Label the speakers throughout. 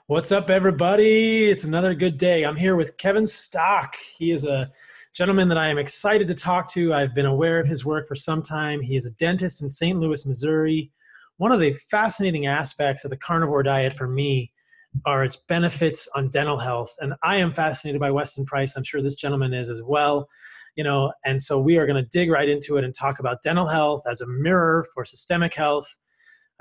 Speaker 1: What's up, everybody? It's another good day. I'm here with Kevin Stock. He is a gentleman that I am excited to talk to. I've been aware of his work for some time. He is a dentist in St. Louis, Missouri. One of the fascinating aspects of the carnivore diet for me are its benefits on dental health. And I am fascinated by Weston Price. I'm sure this gentleman is as well. And so we are going to dig right into it and talk about dental health as a mirror for systemic health.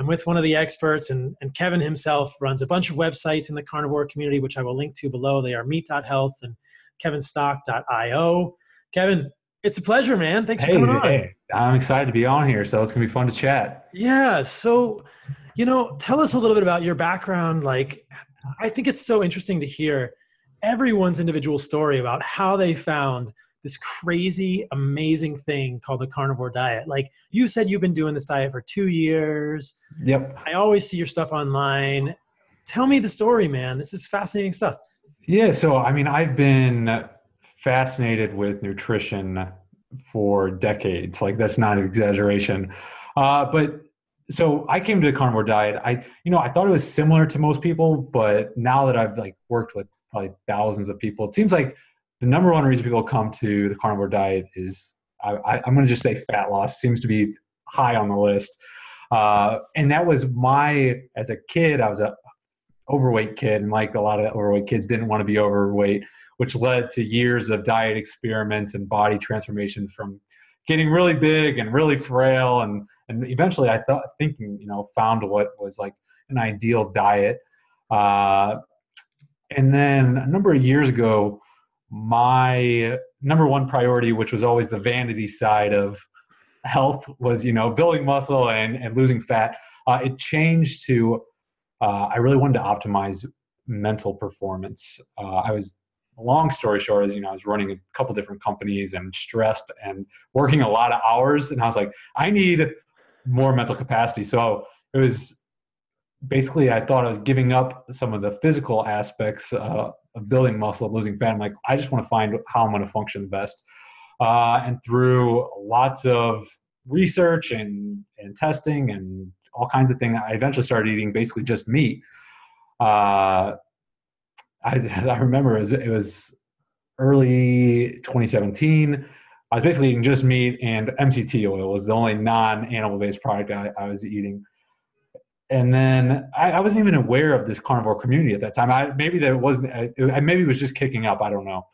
Speaker 1: I'm with one of the experts, and Kevin himself runs a bunch of websites in the carnivore community, which I will link to below. They are meat.health and kevinstock.io. Kevin, it's a pleasure, man. Thanks for coming on.
Speaker 2: Hey, I'm excited to be on here, so it's going to be fun to chat.
Speaker 1: Yeah. So, tell us a little bit about your background. I think it's so interesting to hear everyone's individual story about how they found this crazy, amazing thing called the carnivore diet. Like you said, you've been doing this diet for 2 years.
Speaker 2: Yep.
Speaker 1: I always see your stuff online. Tell me the story, man. This is fascinating stuff.
Speaker 2: Yeah, so I've been fascinated with nutrition for decades. Like that's not an exaggeration. But so I came to the carnivore diet. I thought it was similar to most people, but now that I've worked with probably thousands of people, it seems like the number one reason people come to the carnivore diet is, I'm going to just say fat loss seems to be high on the list. And that was as a kid, I was a overweight kid, and like a lot of overweight kids didn't want to be overweight, which led to years of diet experiments and body transformations from getting really big and really frail. And eventually found what was like an ideal diet. And then a number of years ago, my number one priority, which was always the vanity side of health, was, building muscle and losing fat. It changed to, I really wanted to optimize mental performance. Long story short, I was running a couple different companies and stressed and working a lot of hours. And I was like, I need more mental capacity. So it was basically, I thought I was giving up some of the physical aspects of building muscle, losing fat. I'm like, I just want to find how I'm going to function the best. And through lots of research and testing and all kinds of things, I eventually started eating basically just meat. I remember it was early 2017. I was basically eating just meat, and MCT oil was the only non-animal based product I was eating. And then I wasn't even aware of this carnivore community at that time. Maybe it was just kicking up. I don't know.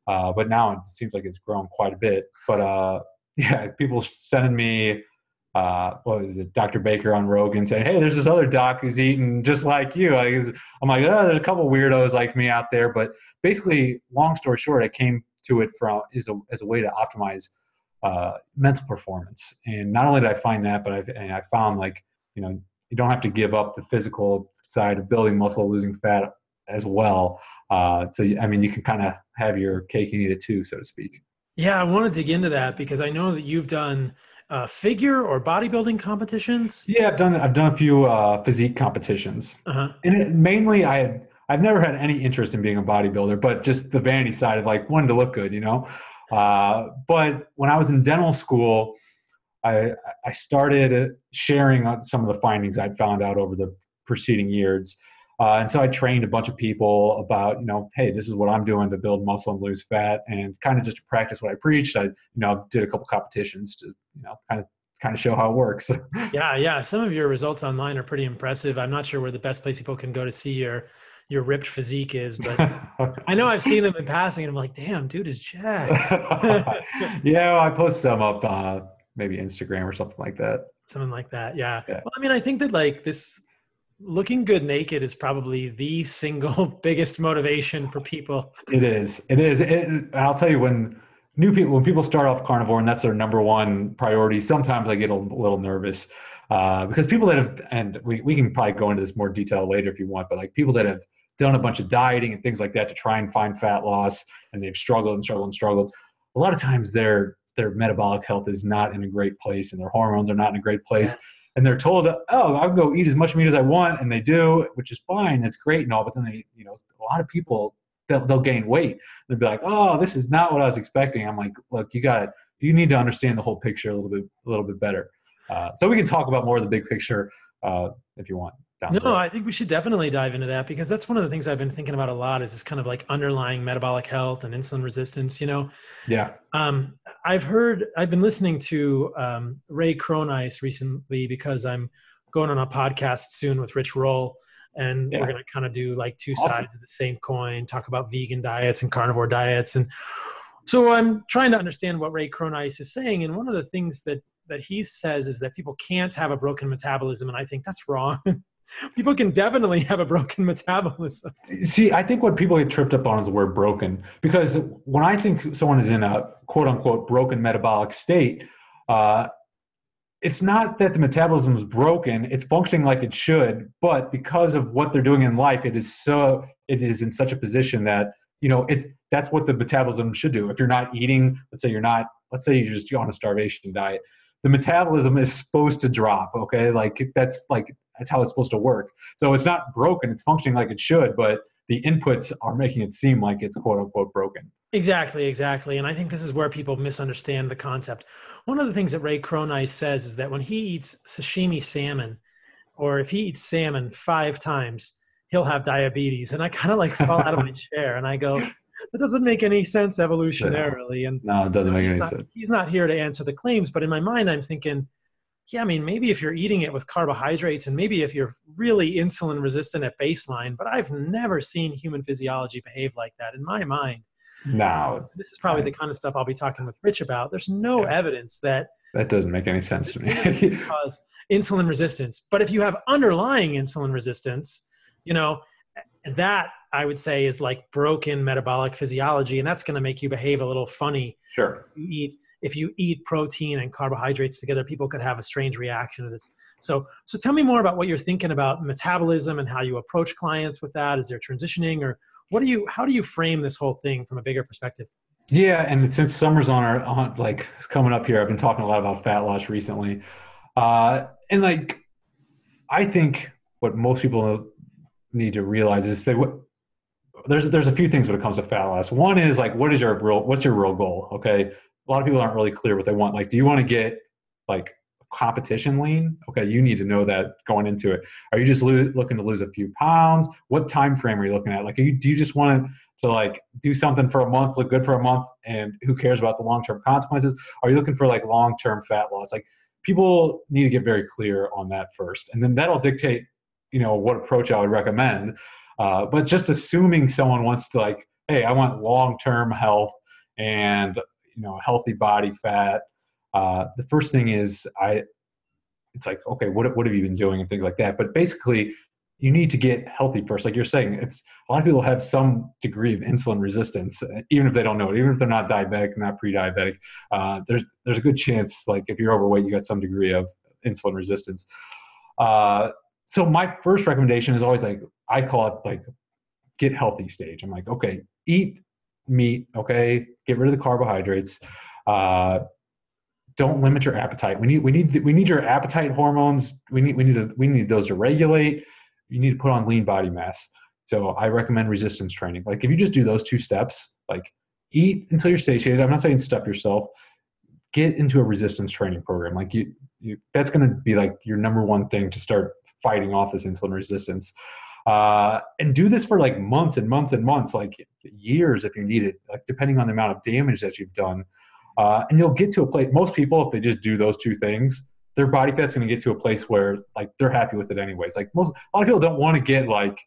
Speaker 2: But now it seems like it's grown quite a bit. But yeah, people sending me, what is it, Dr. Baker on Rogan saying, hey, there's this other doc who's eating just like you. I'm like, oh, there's a couple weirdos like me out there. But basically, long story short, I came to it as a way to optimize mental performance. And not only did I find that, but I found you don't have to give up the physical side of building muscle, losing fat as well. So you can kind of have your cake and eat it too, so to speak.
Speaker 1: Yeah, I want to dig into that because I know that you've done figure or bodybuilding competitions.
Speaker 2: Yeah, I've done a few physique competitions.
Speaker 1: Uh-huh.
Speaker 2: And mainly I've never had any interest in being a bodybuilder, but just the vanity side of wanting to look good, But when I was in dental school, I started sharing some of the findings I'd found out over the preceding years. And so I trained a bunch of people about, hey, this is what I'm doing to build muscle and lose fat, and kind of just to practice what I preached. I did a couple competitions to, kind of show how it works.
Speaker 1: Yeah. Some of your results online are pretty impressive. I'm not sure where the best place people can go to see your ripped physique is, but I know I've seen them in passing and I'm like, damn, dude is jacked.
Speaker 2: Yeah, I post some up, maybe Instagram or something like that.
Speaker 1: Something like that. Yeah. Well, I think that this looking good naked is probably the single biggest motivation for people.
Speaker 2: It is. I'll tell you, when people start off carnivore and that's their number one priority, sometimes I get a little nervous because people that have, and we can probably go into this more detail later if you want, but people that have done a bunch of dieting and things like that to try and find fat loss, and they've struggled. A lot of times their metabolic health is not in a great place, and their hormones are not in a great place. Yes. And they're told, oh, I'll go eat as much meat as I want. And they do, which is fine. That's great and all. But then a lot of people, they'll gain weight. They'll be like, oh, this is not what I was expecting. I'm like, look, you need to understand the whole picture a little bit better. So we can talk about more of the big picture if you want. down
Speaker 1: No,
Speaker 2: the road.
Speaker 1: I think we should definitely dive into that because that's one of the things I've been thinking about a lot is this kind of like underlying metabolic health and insulin resistance.
Speaker 2: Yeah.
Speaker 1: Um, I've been listening to Ray Cronice recently because I'm going on a podcast soon with Rich Roll, and we're
Speaker 2: Yeah.
Speaker 1: going to kind of do like two
Speaker 2: Awesome.
Speaker 1: sides of the same coin, talk about vegan diets and carnivore diets. And so I'm trying to understand what Ray Cronice is saying. And one of the things that he says is that people can't have a broken metabolism. And I think that's wrong. People can definitely have a broken metabolism.
Speaker 2: See, I think what people get tripped up on is the word broken, because when I think someone is in a quote unquote broken metabolic state, uh, it's not that the metabolism is broken, it's functioning like it should, but because of what they're doing in life, it is in such a position that, that's what the metabolism should do. If you're not eating, let's say you're just on a starvation diet, the metabolism is supposed to drop. Okay. That's how it's supposed to work. So it's not broken, it's functioning like it should, but the inputs are making it seem like it's quote unquote broken.
Speaker 1: Exactly. And I think this is where people misunderstand the concept. One of the things that Ray Cronice says is that when he eats sashimi salmon, or if he eats salmon 5 times, he'll have diabetes. And I kind of like fall out of my chair and I go, that doesn't make any sense evolutionarily. And
Speaker 2: No, it doesn't make any sense.
Speaker 1: he's not here to answer the claims, but in my mind, I'm thinking, yeah, I mean, maybe if you're eating it with carbohydrates and maybe if you're really insulin resistant at baseline, but I've never seen human physiology behave like that in my mind.
Speaker 2: No.
Speaker 1: This is probably the kind of stuff I'll be talking with Rich about. There's no evidence that
Speaker 2: doesn't make any sense to me.
Speaker 1: cause insulin resistance. But if you have underlying insulin resistance, that I would say is like broken metabolic physiology, and that's going to make you behave a little funny.
Speaker 2: Sure.
Speaker 1: If you eat protein and carbohydrates together, people could have a strange reaction to this. So tell me more about what you're thinking about metabolism and how you approach clients with that. Is there transitioning, or how do you frame this whole thing from a bigger perspective?
Speaker 2: Yeah, and since summer's on like coming up here, I've been talking a lot about fat loss recently, and like I think what most people need to realize is that there's a few things when it comes to fat loss. One is like, what's your real goal? Okay, a lot of people aren't really clear what they want. Like, do you want to get like competition lean? Okay, you need to know that going into it. Are you just looking to lose a few pounds? What time frame are you looking at? Like, do you just want to like do something for a month, look good for a month, and who cares about the long-term consequences? Are you looking for like long-term fat loss? Like, people need to get very clear on that first, and then that'll dictate, what approach I would recommend. But just assuming someone wants to like, hey, I want long-term health and healthy body fat. The first thing is it's like, okay, what have you been doing and things like that. But basically, you need to get healthy first. Like you're saying, a lot of people have some degree of insulin resistance, even if they don't know it, even if they're not diabetic, not pre-diabetic. There's a good chance, like if you're overweight, you got some degree of insulin resistance. So my first recommendation is always like, I call it like get healthy stage. I'm like, okay, eat meat, okay, get rid of the carbohydrates. Don't limit your appetite. We need your appetite hormones. We need those to regulate. You need to put on lean body mass. So I recommend resistance training. Like if you just do those 2 steps, like eat until you're satiated. I'm not saying stuff yourself. Get into a resistance training program. Like that's going to be like your number one thing to start fighting off this insulin resistance. And do this for like months and months and months, like years if you need it, like depending on the amount of damage that you've done. And you'll get to a place, most people, if they just do those 2 things, their body fat's going to get to a place where like they're happy with it anyways. Like a lot of people don't want to get like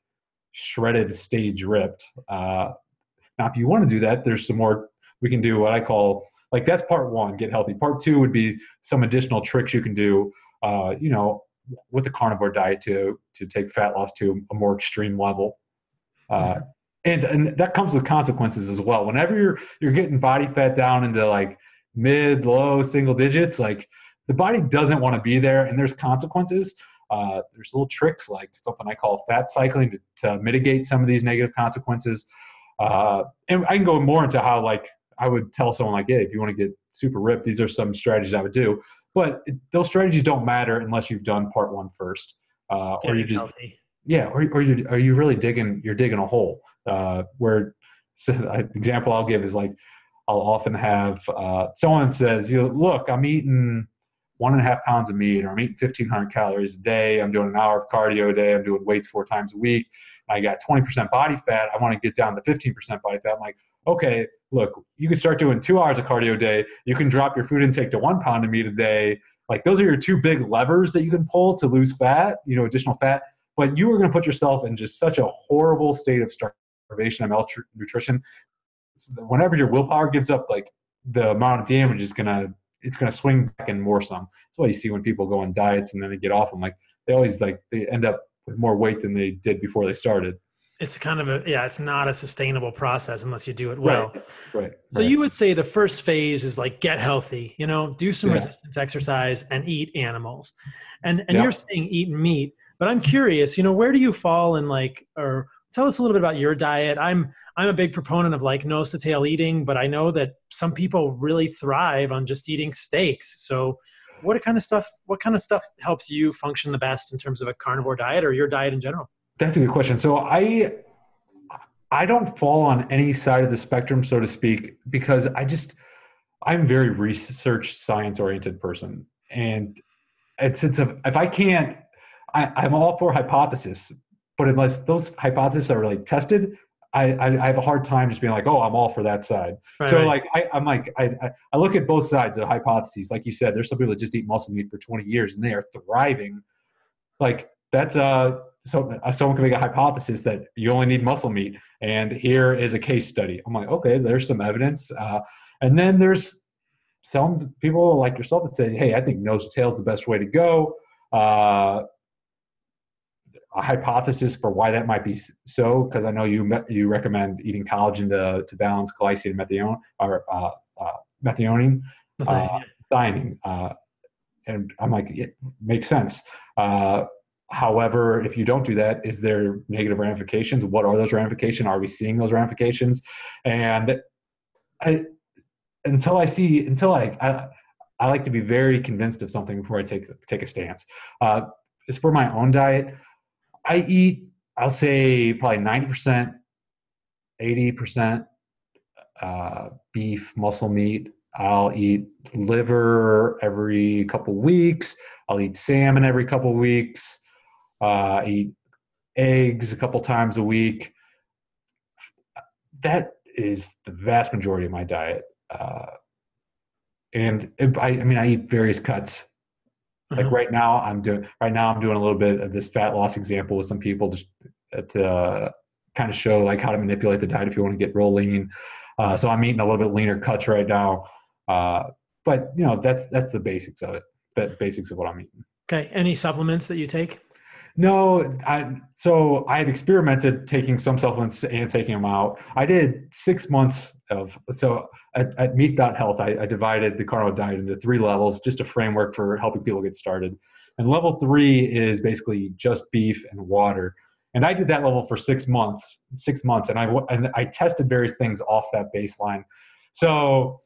Speaker 2: shredded, stage ripped. Now, if you want to do that, there's some more, we can do what I call, like that's part 1, get healthy. Part 2 would be some additional tricks you can do, with the carnivore diet to take fat loss to a more extreme level. And that comes with consequences as well. Whenever you're getting body fat down into like mid, low single digits, like the body doesn't want to be there, and there's consequences. There's little tricks like something I call fat cycling to mitigate some of these negative consequences. And I can go more into how like I would tell someone like, hey, if you want to get super ripped, these are some strategies I would do. But those strategies don't matter unless you've done part 1 first, or you just healthy. Yeah, or are you really digging a hole? The example I'll give is like I'll often have someone says, look, I'm eating 1.5 pounds of meat, or I'm eating 1,500 calories a day. I'm doing an hour of cardio a day. I'm doing weights 4 times a week. I got 20% body fat. I want to get down to 15% body fat. I'm like, okay, look, you can start doing 2 hours of cardio a day. You can drop your food intake to 1 pound of meat a day. Like, those are your 2 big levers that you can pull to lose fat, additional fat. But you are going to put yourself in just such a horrible state of starvation and malnutrition. So whenever your willpower gives up, like, the amount of damage is it's gonna swing back and more some. That's why you see when people go on diets and then they get off them, like, they end up with more weight than they did before they started.
Speaker 1: It's kind of it's not a sustainable process unless you do it well.
Speaker 2: Right.
Speaker 1: So you would say the first phase is like, get healthy, do some resistance exercise and eat animals. And you're saying eat meat, but I'm curious, where do you fall in, like, or tell us a little bit about your diet. I'm a big proponent of, like, nose to tail eating, but I know that some people really thrive on just eating steaks. So what kind of stuff helps you function the best in terms of a carnivore diet or your diet in general?
Speaker 2: That's a good question. So I don't fall on any side of the spectrum, so to speak, because I'm a very research science oriented person. And if I can't, I'm all for hypothesis, but unless those hypotheses are, like, tested, I have a hard time just being like, oh, I'm all for that side. Like, I look at both sides of hypotheses. Like you said, there's some people that just eat muscle meat for 20 years and they are thriving. Like, that's so someone can make a hypothesis that you only need muscle meat, and here is a case study. I'm like, okay, there's some evidence. And then there's some people like yourself that say, hey, I think nose to tail is the best way to go. A hypothesis for why that might be so, because I know you recommend eating collagen to balance glycine and methionine, thiamine, and I'm like, it makes sense. However, if you don't do that, is there negative ramifications? What are those ramifications? Are we seeing those ramifications? And I like to be very convinced of something before I take a stance. As for my own diet, I eat, I'll say probably 90%, 80% beef, muscle meat. I'll eat liver every couple weeks. I'll eat salmon every couple weeks. Eat eggs a couple times a week. That is the vast majority of my diet. And I eat various cuts. Like right now I'm doing a little bit of this fat loss example with some people just to kind of show, like, how to manipulate the diet if you want to get real lean. So I'm eating a little bit leaner cuts right now. But that's the basics of it. The basics of what I'm eating.
Speaker 1: Okay. Any supplements that you take?
Speaker 2: No, so I've experimented taking some supplements and taking them out. I did 6 months at Meat.Health, I divided the Carnivore Diet into 3 levels, just a framework for helping people get started. And level 3 is basically just beef and water. And I did that level for 6 months, and I tested various things off that baseline. So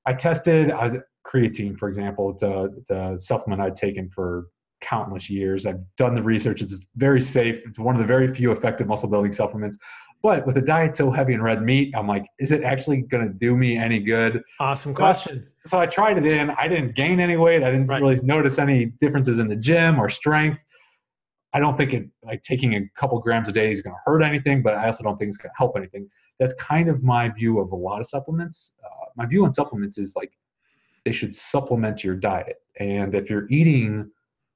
Speaker 2: I was creatine, for example. It's a supplement I'd taken for countless years. I've done the research. It's very safe. It's one of the very few effective muscle building supplements. But with a diet so heavy in red meat, I'm like, is it actually going to do me any good?
Speaker 1: Awesome question.
Speaker 2: So I tried it in. I didn't gain any weight. I didn't really notice any differences in the gym or strength. I don't think taking a couple grams a day is going to hurt anything, but I also don't think it's going to help anything. That's kind of my view of a lot of supplements. My view on supplements is, like, they should supplement your diet. And if you're eating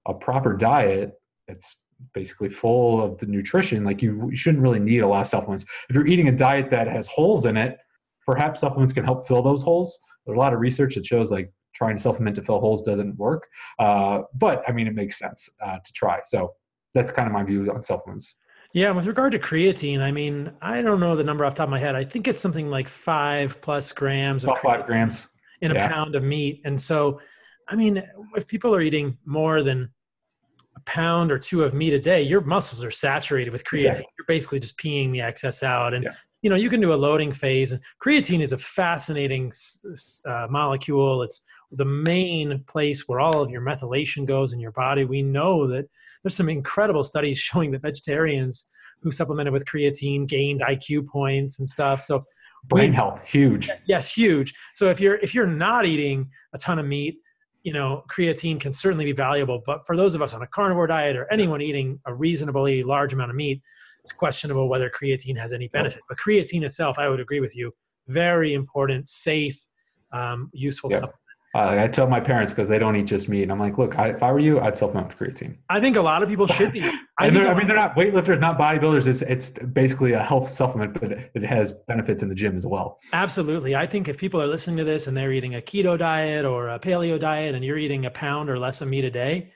Speaker 2: a proper diet, it's basically full of the nutrition, like, you shouldn't really need a lot of supplements. If you're eating a diet that has holes in it, perhaps supplements can help fill those holes. There's a lot of research that shows, like, trying to supplement to fill holes doesn't work. But it makes sense to try. So that's kind of my view on supplements.
Speaker 1: Yeah. With regard to creatine, I don't know the number off the top of my head. I think it's something like 5+ grams of
Speaker 2: 5 grams
Speaker 1: in a pound of meat. And so, if people are eating more than a pound or 2 of meat a day, your muscles are saturated with creatine. Exactly. You're basically just peeing the excess out. And, you can do a loading phase. And creatine is a fascinating molecule. It's the main place where all of your methylation goes in your body. We know that there's some incredible studies showing that vegetarians who supplemented with creatine gained IQ points and stuff. So
Speaker 2: brain health, huge.
Speaker 1: Yes, huge. So if you're not eating a ton of meat, creatine can certainly be valuable, but for those of us on a carnivore diet or anyone eating a reasonably large amount of meat, it's questionable whether creatine has any benefit. But creatine itself, I would agree with you, very important, safe, useful supplement.
Speaker 2: I tell my parents because they don't eat just meat. And I'm like, look, if I were you, I'd supplement with creatine.
Speaker 1: I think a lot of people should be.
Speaker 2: They're not weightlifters, not bodybuilders. It's basically a health supplement, but it has benefits in the gym as well.
Speaker 1: Absolutely. I think if people are listening to this and they're eating a keto diet or a paleo diet and you're eating a pound or less of meat a day,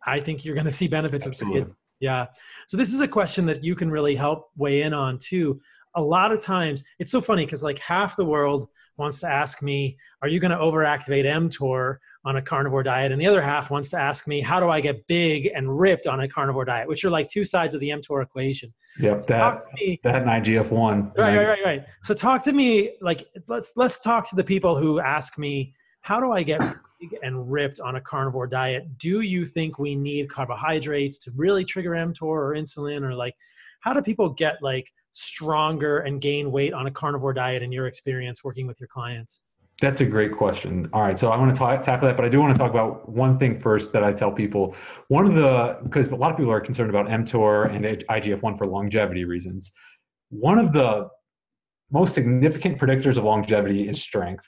Speaker 1: I think you're going to see benefits with creatine. Yeah. So this is a question that you can really help weigh in on too. A lot of times, it's so funny because like half the world wants to ask me, are you going to overactivate mTOR on a carnivore diet? And the other half wants to ask me, how do I get big and ripped on a carnivore diet? Which are like two sides of the mTOR equation.
Speaker 2: Yep,
Speaker 1: so
Speaker 2: that and IGF-1.
Speaker 1: Right. So talk to me, like, let's talk to the people who ask me, how do I get big and ripped on a carnivore diet? Do you think we need carbohydrates to really trigger mTOR or insulin? Or like, how do people get like stronger and gain weight on a carnivore diet in your experience working with your clients?
Speaker 2: That's a great question. All right. So I want to tackle that, but I do want to talk about one thing first that I tell people. Because a lot of people are concerned about mTOR and IGF-1 for longevity reasons. One of the most significant predictors of longevity is strength.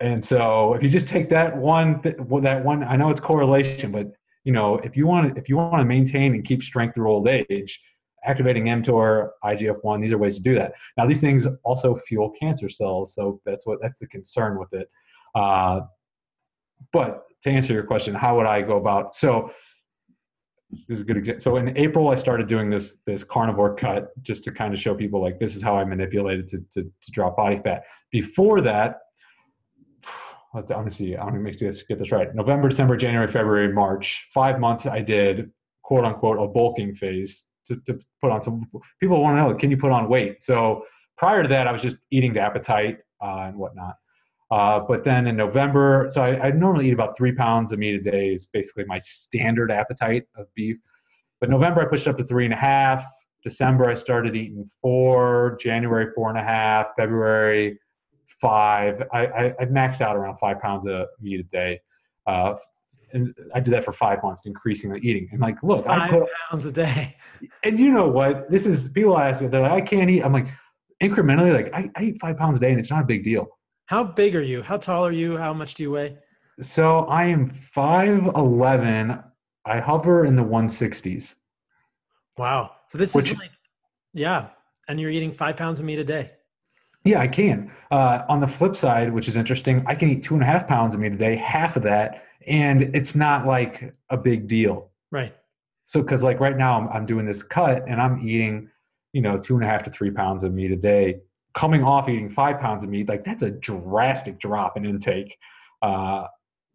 Speaker 2: And so if you just take that one, I know it's correlation, but if you want to maintain and keep strength through old age, activating mTOR, IGF-1, these are ways to do that. Now, these things also fuel cancer cells, so that's the concern with it. But to answer your question, how would I go about? So this is a good example. So in April, I started doing this carnivore cut just to kind of show people like this is how I manipulated to drop body fat. Before that, I'm gonna get this right. November, December, January, February, March, 5 months. I did quote unquote a bulking phase. To put on some, people want to know, can you put on weight? So prior to that, I was just eating to appetite and whatnot. But then in November, so I normally eat about 3 pounds of meat a day is basically my standard appetite of beef. But November, I pushed up to 3.5. December, I started eating 4. January, 4.5. February, 5. I maxed out around 5 pounds of meat a day. And I did that for 5 months, increasing the eating. And like, look,
Speaker 1: 5 pounds a day.
Speaker 2: And you know what? People ask me, they're like, I can't eat. I'm like, incrementally, like I eat 5 pounds a day and it's not a big deal.
Speaker 1: How big are you? How tall are you? How much do you weigh?
Speaker 2: So I am 5'11". I hover in the 160s.
Speaker 1: Wow. So this is like, yeah. And you're eating 5 pounds of meat a day.
Speaker 2: Yeah, I can. On the flip side, which is interesting, I can eat 2.5 pounds of meat a day, half of that, and it's not like a big deal.
Speaker 1: Right.
Speaker 2: So, because like right now I'm doing this cut and I'm eating, 2.5 to 3 pounds of meat a day, coming off eating 5 pounds of meat, like that's a drastic drop in intake. But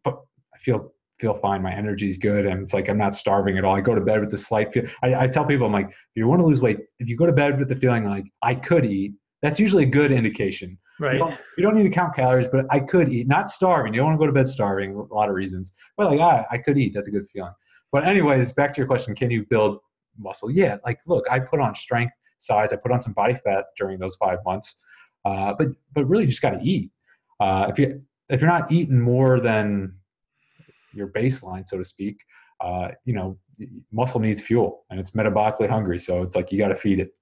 Speaker 2: I feel fine. My energy's good. And it's like, I'm not starving at all. I go to bed with this slight feel. I tell people, I'm like, if you want to lose weight, if you go to bed with the feeling like I could eat, that's usually a good indication.
Speaker 1: Right.
Speaker 2: You don't need to count calories, but I could eat, not starving. You don't want to go to bed starving, a lot of reasons. But like, I could eat. That's a good feeling. But anyways, back to your question, can you build muscle? Yeah. Like, look, I put on strength, size. I put on some body fat during those 5 months. But really, you just got to eat. If you're not eating more than your baseline, so to speak, muscle needs fuel and it's metabolically hungry. So it's like you got to feed it.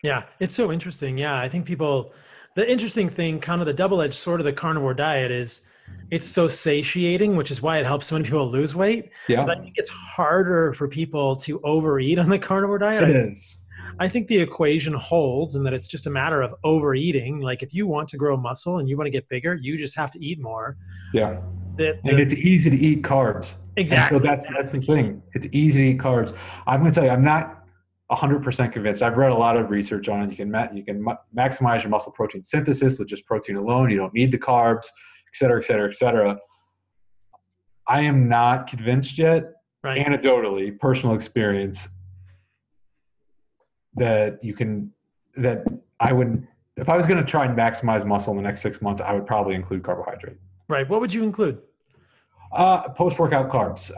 Speaker 1: Yeah, it's so interesting. Yeah, I think the interesting thing, kind of the double-edged sword of the carnivore diet is it's so satiating, which is why it helps so many people lose weight.
Speaker 2: Yeah.
Speaker 1: But I think it's harder for people to overeat on the carnivore diet.
Speaker 2: It is.
Speaker 1: I think the equation holds and that it's just a matter of overeating. Like if you want to grow muscle and you want to get bigger, you just have to eat more.
Speaker 2: Yeah. And it's easy to eat carbs.
Speaker 1: Exactly.
Speaker 2: And so that's the thing. It's easy to eat carbs. I'm going to tell you, I'm not 100% convinced. I've read a lot of research on it. You can maximize your muscle protein synthesis with just protein alone. You don't need the carbs, et cetera, et cetera, et cetera. I am not convinced yet,
Speaker 1: right.
Speaker 2: Anecdotally, personal experience, that I would, if I was going to try and maximize muscle in the next 6 months, I would probably include carbohydrate.
Speaker 1: Right. What would you include?
Speaker 2: Post-workout carbs.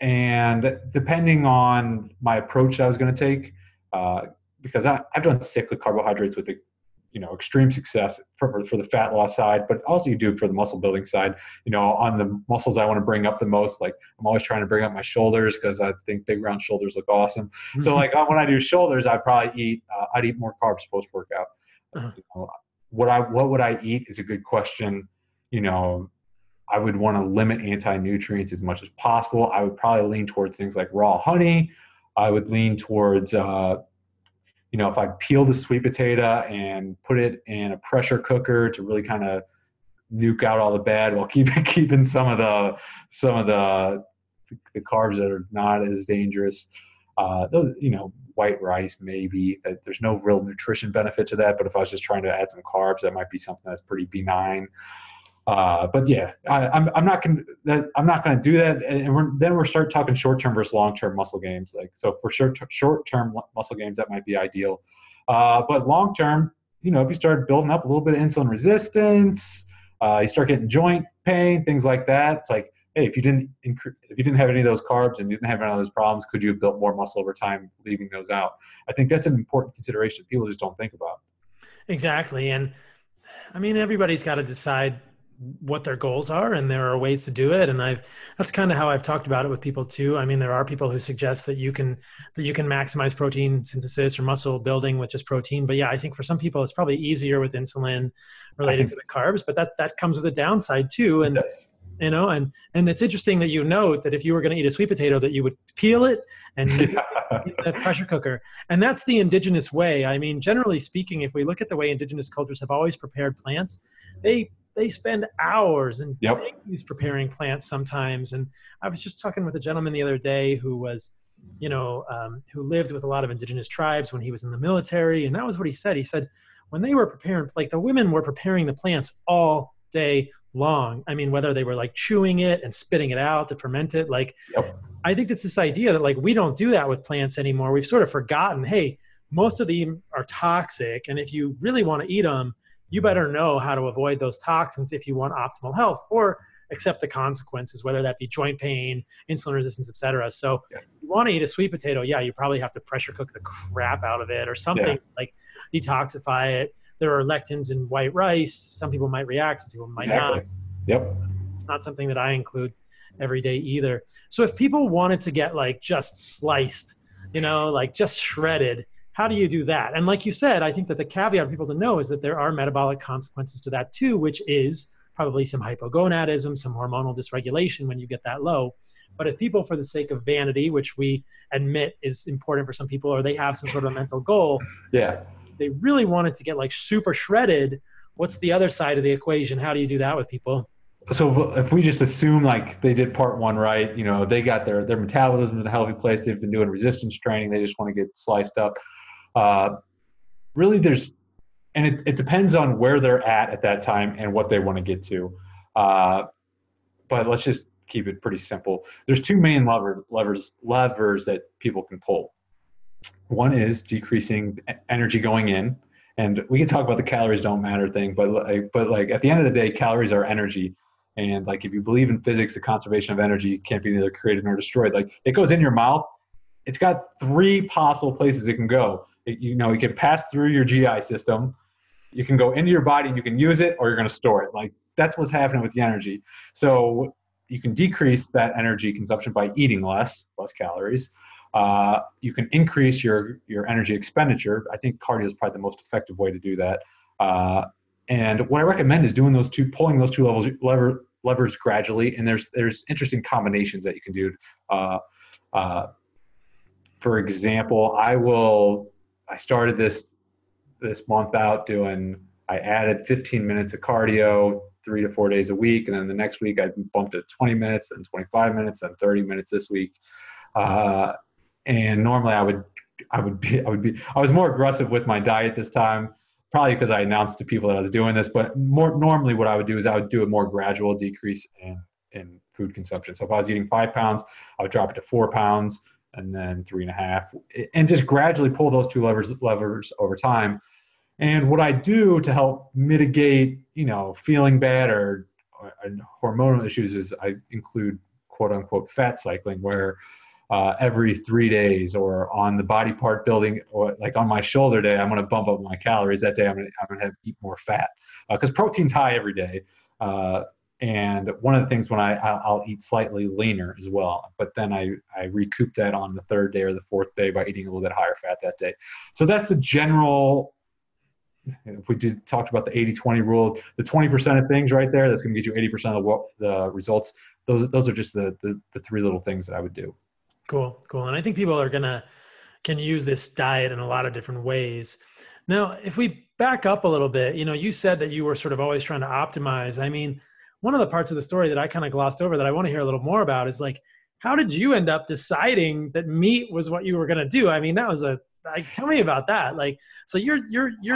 Speaker 2: And depending on my approach I was going to take, because I've done cyclic carbohydrates with extreme success for the fat loss side, but also you do it for the muscle building side. On the muscles I want to bring up the most, like I'm always trying to bring up my shoulders because I think big round shoulders look awesome. So like when I do shoulders, I'd probably eat more carbs post workout. What would I eat is a good question. I would want to limit anti-nutrients as much as possible. I would probably lean towards things like raw honey. I would lean towards if I peeled a sweet potato and put it in a pressure cooker to really kind of nuke out all the bad while keeping some of the carbs that are not as dangerous. Those, white rice, maybe. There's no real nutrition benefit to that, but if I was just trying to add some carbs, that might be something that's pretty benign. But yeah, I'm not going to do that. And then we'll start talking short-term versus long-term muscle gains. So for short-term muscle gains, that might be ideal. But long-term, if you start building up a little bit of insulin resistance, you start getting joint pain, things like that. It's like, hey, if you didn't have any of those carbs and you didn't have any of those problems, could you have built more muscle over time, leaving those out? I think that's an important consideration people just don't think about.
Speaker 1: Exactly. And I mean, everybody's got to decide what their goals are, and there are ways to do it. And that's kind of how I've talked about it with people too. I mean, there are people who suggest that you can maximize protein synthesis or muscle building with just protein. But yeah, I think for some people it's probably easier with insulin related to the carbs, but that comes with a downside too. And,
Speaker 2: it does.
Speaker 1: And it's interesting that you note that if you were going to eat a sweet potato, that you would peel it and eat the pressure cooker. And that's the indigenous way. I mean, generally speaking, if we look at the way indigenous cultures have always prepared plants, they spend hours and days preparing plants sometimes. And I was just talking with a gentleman the other day who was, who lived with a lot of indigenous tribes when he was in the military. And that was what he said. He said, when they were preparing, like the women were preparing the plants all day long. I mean, whether they were like chewing it and spitting it out to ferment it, I think it's this idea that like, we don't do that with plants anymore. We've sort of forgotten, hey, most of them are toxic. And if you really want to eat them, you better know how to avoid those toxins if you want optimal health, or accept the consequences, whether that be joint pain, insulin resistance, et cetera. So if you want to eat a sweet potato, you probably have to pressure cook the crap out of it or something, like detoxify it. There are lectins in white rice. Some people might react, some people might not.
Speaker 2: Yep.
Speaker 1: Not something that I include every day either. So if people wanted to get like just sliced, like just shredded, how do you do that? And like you said, I think that the caveat for people to know is that there are metabolic consequences to that too, which is probably some hypogonadism, some hormonal dysregulation when you get that low. But if people, for the sake of vanity, which we admit is important for some people, or they have some sort of mental goal, they really wanted to get like super shredded, what's the other side of the equation? How do you do that with people?
Speaker 2: So if we just assume like they did part one right, they got their metabolism in a healthy place, they've been doing resistance training, they just want to get sliced up. Really it depends on where they're at that time and what they want to get to. But let's just keep it pretty simple. There's two main levers that people can pull. One is decreasing energy going in, and we can talk about the calories don't matter thing, but like at the end of the day, calories are energy. And like, if you believe in physics, the conservation of energy can't be neither created nor destroyed. Like, it goes in your mouth. It's got three possible places it can go. It can pass through your GI system. You can go into your body and you can use it, or you're going to store it. Like, that's what's happening with the energy. So you can decrease that energy consumption by eating less calories. You can increase your energy expenditure. I think cardio is probably the most effective way to do that. And what I recommend is pulling those two levers gradually. And there's interesting combinations that you can do. For example, I started this month out I added 15 minutes of cardio 3 to 4 days a week. And then the next week I bumped it 20 minutes, then 25 minutes, then 30 minutes this week. And normally I was more aggressive with my diet this time, probably because I announced to people that I was doing this, but normally what I would do is I would do a more gradual decrease in food consumption. So if I was eating 5 pounds, I would drop it to 4 pounds and then 3.5, and just gradually pull those two levers over time. And what I do to help mitigate, feeling bad or hormonal issues is I include quote unquote fat cycling, where every 3 days, or on the body part building, or like on my shoulder day, I'm going to bump up my calories. That day I'm going to eat more fat, because protein's high every day. And one of the things when I'll eat slightly leaner as well, but then I recoup that on the 3rd day or the 4th day by eating a little bit higher fat that day. So that's the general. If we talked about the 80-20 rule, the 20% of things right there, that's going to get you 80% of what the results. Those are just the 3 little things that I would do.
Speaker 1: Cool. And I think people can use this diet in a lot of different ways. Now, if we back up a little bit, you said that you were sort of always trying to optimize. I mean, one of the parts of the story that I kind of glossed over that I want to hear a little more about is like, how did you end up deciding that meat was what you were going to do? I mean, that was tell me about that. Like, so you're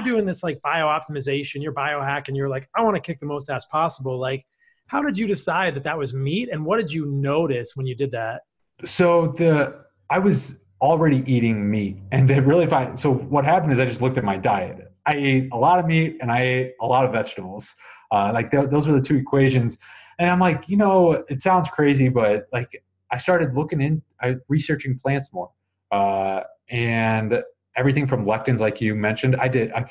Speaker 1: doing this like bio-optimization, you're biohack, and you're like, I want to kick the most ass possible. Like, how did you decide that was meat, and what did you notice when you did that?
Speaker 2: So I was already eating meat, and so what happened is I just looked at my diet. I ate a lot of meat and I ate a lot of vegetables. Those were the 2 equations. And I'm like, it sounds crazy, but like I started researching plants more. And everything from lectins, like you mentioned, I did a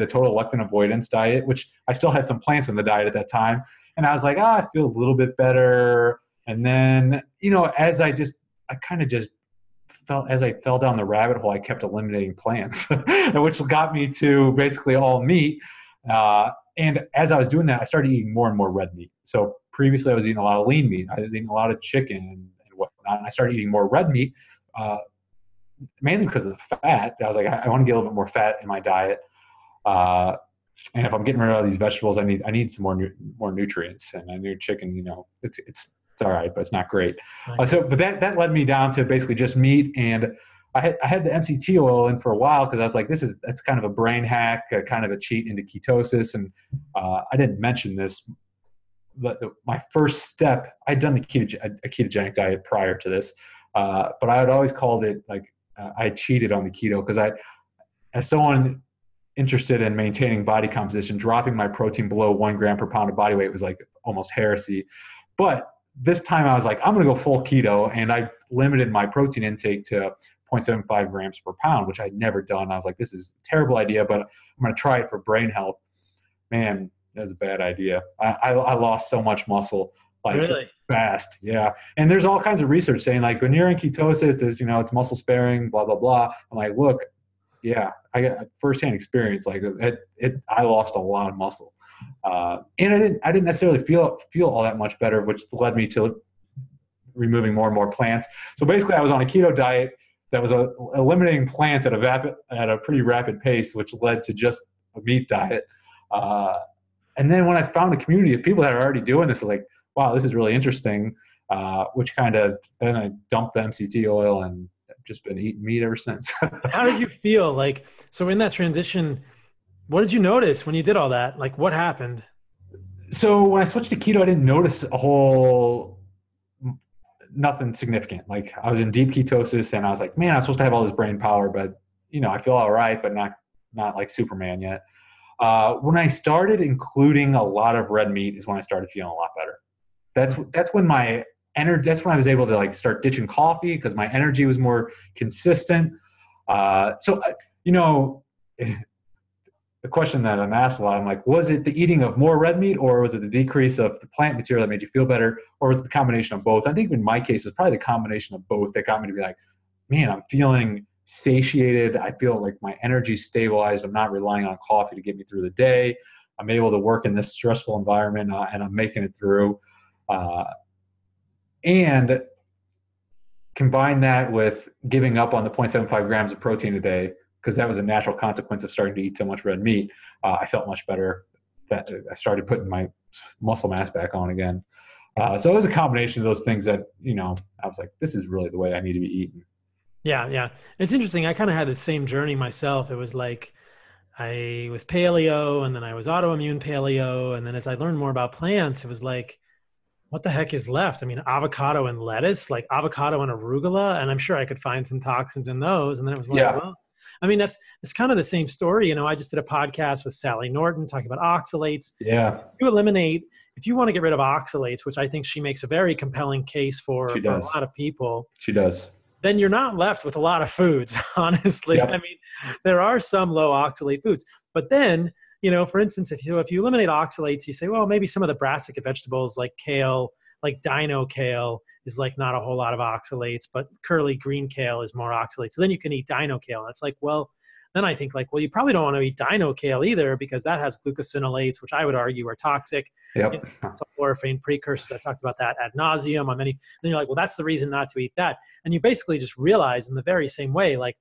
Speaker 2: total lectin avoidance diet, which I still had some plants in the diet at that time. And I was like, I feel a little bit better. And then, as I fell down the rabbit hole, I kept eliminating plants, which got me to basically all meat. And as I was doing that, I started eating more and more red meat. So previously I was eating a lot of lean meat. I was eating a lot of chicken and whatnot. And I started eating more red meat, mainly because of the fat. I was like, I want to get a little bit more fat in my diet. And if I'm getting rid of all these vegetables, I need some more nutrients. And I knew chicken, it's all right, but it's not great. But that led me down to basically just meat. And I had the MCT oil in for a while because I was like, that's kind of a brain hack, kind of a cheat into ketosis. And I didn't mention this, but my first step, I'd done a ketogenic diet prior to this, but I had always called it like I cheated on the keto because as someone interested in maintaining body composition, dropping my protein below 1 gram per pound of body weight was like almost heresy. But this time I was like, I'm going to go full keto, and I limited my protein intake to 0.75 grams per pound, which I'd never done. I was like, this is a terrible idea, but I'm going to try it for brain health. Man, that was a bad idea. I lost so much muscle
Speaker 1: Really?
Speaker 2: fast. Yeah. And there's all kinds of research saying like when you're in ketosis, it's muscle sparing, blah, blah, blah. I'm like, look, yeah, I got firsthand experience. Like I lost a lot of muscle. And I didn't necessarily feel all that much better, which led me to removing more and more plants. So basically I was on a keto diet that was eliminating plants at a pretty rapid pace, which led to just a meat diet. And then when I found a community of people that are already doing this, I was like, wow, this is really interesting. Which then I dumped the MCT oil and just been eating meat ever since.
Speaker 1: How did you feel? Like, so in that transition, what did you notice when you did all that? Like, what happened?
Speaker 2: So when I switched to keto, I didn't notice nothing significant. Like I was in deep ketosis and I was like, man, I'm supposed to have all this brain power, but I feel all right, but not like Superman yet. When I started including a lot of red meat is when I started feeling a lot better. That's when my energy, that's when I was able to like start ditching coffee because my energy was more consistent. The question that I'm asked a lot, I'm like, was it the eating of more red meat, or was it the decrease of the plant material that made you feel better, or was it the combination of both? I think in my case, it's probably the combination of both that got me to be like, man, I'm feeling satiated. I feel like my energy's stabilized. I'm not relying on coffee to get me through the day. I'm able to work in this stressful environment, and I'm making it through. And combine that with giving up on the 0.75 grams of protein a day, because that was a natural consequence of starting to eat so much red meat. I felt much better. That I started putting my muscle mass back on again. So it was a combination of those things that, I was like, this is really the way I need to be eating.
Speaker 1: Yeah. It's interesting. I kind of had the same journey myself. It was like, I was paleo, and then I was autoimmune paleo. And then as I learned more about plants, it was like, what the heck is left? I mean, avocado and lettuce, like avocado and arugula. And I'm sure I could find some toxins in those. And then it was like, well, I mean, it's kind of the same story. You know, I just did a podcast with Sally Norton talking about oxalates.
Speaker 2: Yeah,
Speaker 1: If you want to get rid of oxalates, which I think she makes a very compelling case for
Speaker 2: she
Speaker 1: a
Speaker 2: does.
Speaker 1: lot of people,
Speaker 2: She does.
Speaker 1: then you're not left with a lot of foods, honestly.
Speaker 2: Yep.
Speaker 1: I mean, there are some low oxalate foods, but then, you know, for instance, if you eliminate oxalates, you say, well, maybe some of the brassica vegetables like kale, like dino kale is like not a whole lot of oxalates, but curly green kale is more oxalates. So then you can eat dino kale. And it's like, well, then I think like, well, you probably don't want to eat dino kale either because that has glucosinolates, which I would argue are toxic.
Speaker 2: Yep.
Speaker 1: Chlorophane precursors. I talked about that ad nauseum on many. Then you're like, well, that's the reason not to eat that. And you basically just realize in the very same way, like,